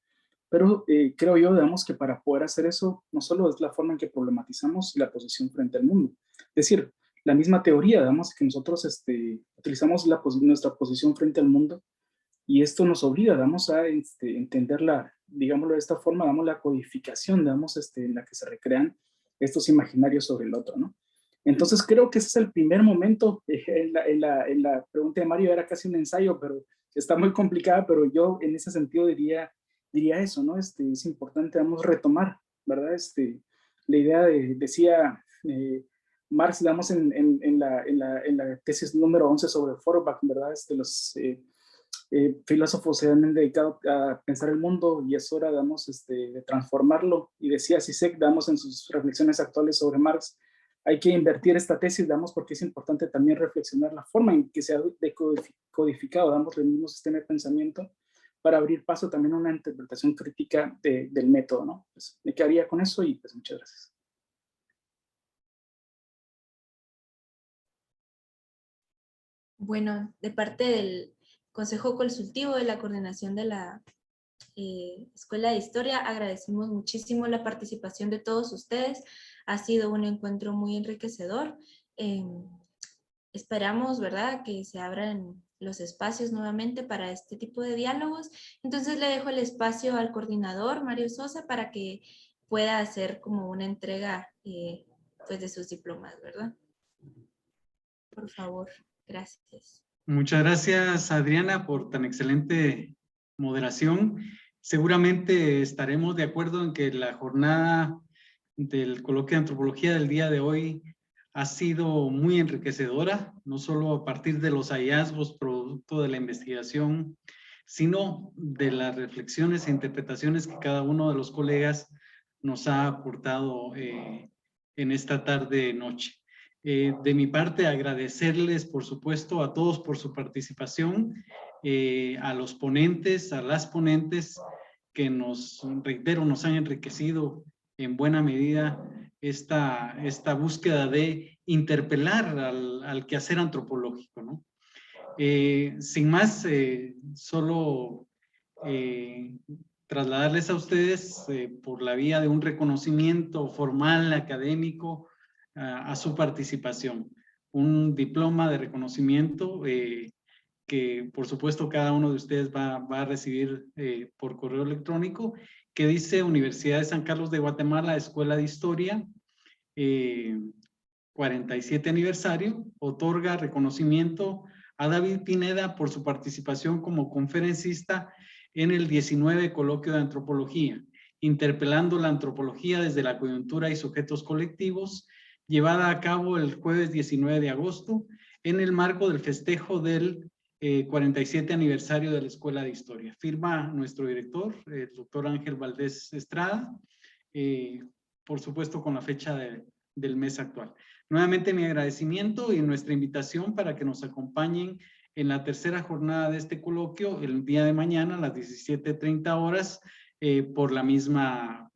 pero creo yo, que para poder hacer eso, no solo es la forma en que problematizamos la posición frente al mundo, es decir, la misma teoría, que nosotros utilizamos nuestra posición frente al mundo, y esto nos obliga, a entenderla, digámoslo de esta forma, la codificación, en la que se recrean estos imaginarios sobre el otro, ¿no? Entonces creo que ese es el primer momento. En la pregunta de Mario era casi un ensayo, pero está muy complicada, pero yo en ese sentido diría eso, ¿no? Es importante, retomar, ¿verdad? La idea decía Marx, en la tesis número 11 sobre Feuerbach, ¿verdad? Los filósofos se han dedicado a pensar el mundo y es hora, de transformarlo. Y decía Zizek, en sus reflexiones actuales sobre Marx, hay que invertir esta tesis, porque es importante también reflexionar la forma en que se ha decodificado, el mismo sistema de pensamiento para abrir paso también a una interpretación crítica del método, ¿no? Pues me quedaría con eso y pues muchas gracias. Bueno, de parte del Consejo Consultivo de la Coordinación de la Escuela de Historia, agradecemos muchísimo la participación de todos ustedes. Ha sido un encuentro muy enriquecedor. Esperamos, ¿verdad?, que se abran los espacios nuevamente para este tipo de diálogos. Entonces le dejo el espacio al coordinador, Mario Sosa, para que pueda hacer como una entrega pues de sus diplomas, ¿verdad? Por favor, gracias. Muchas gracias, Adriana, por tan excelente moderación. Seguramente estaremos de acuerdo en que la jornada del coloquio de antropología del día de hoy ha sido muy enriquecedora, no solo a partir de los hallazgos producto de la investigación, sino de las reflexiones e interpretaciones que cada uno de los colegas nos ha aportado en esta tarde-noche. De mi parte, agradecerles, por supuesto, a todos por su participación, a los ponentes, a las ponentes que reitero, nos han enriquecido en buena medida esta búsqueda de interpelar al quehacer antropológico, ¿no? Sin más, solo trasladarles a ustedes por la vía de un reconocimiento formal, académico, a su participación. Un diploma de reconocimiento que por supuesto cada uno de ustedes va a recibir por correo electrónico, que dice Universidad de San Carlos de Guatemala, Escuela de Historia, 47 aniversario, otorga reconocimiento a David Pineda por su participación como conferencista en el 19 Coloquio de Antropología, interpelando la antropología desde la coyuntura y sujetos colectivos, llevada a cabo el jueves 19 de agosto en el marco del festejo del 47 aniversario de la Escuela de Historia. Firma nuestro director, el doctor Ángel Valdés Estrada, por supuesto con la fecha del mes actual. Nuevamente mi agradecimiento y nuestra invitación para que nos acompañen en la tercera jornada de este coloquio el día de mañana a las 17:30 horas por la misma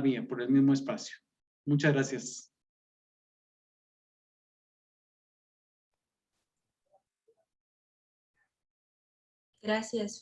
vía, por el mismo espacio. Muchas gracias. Gracias.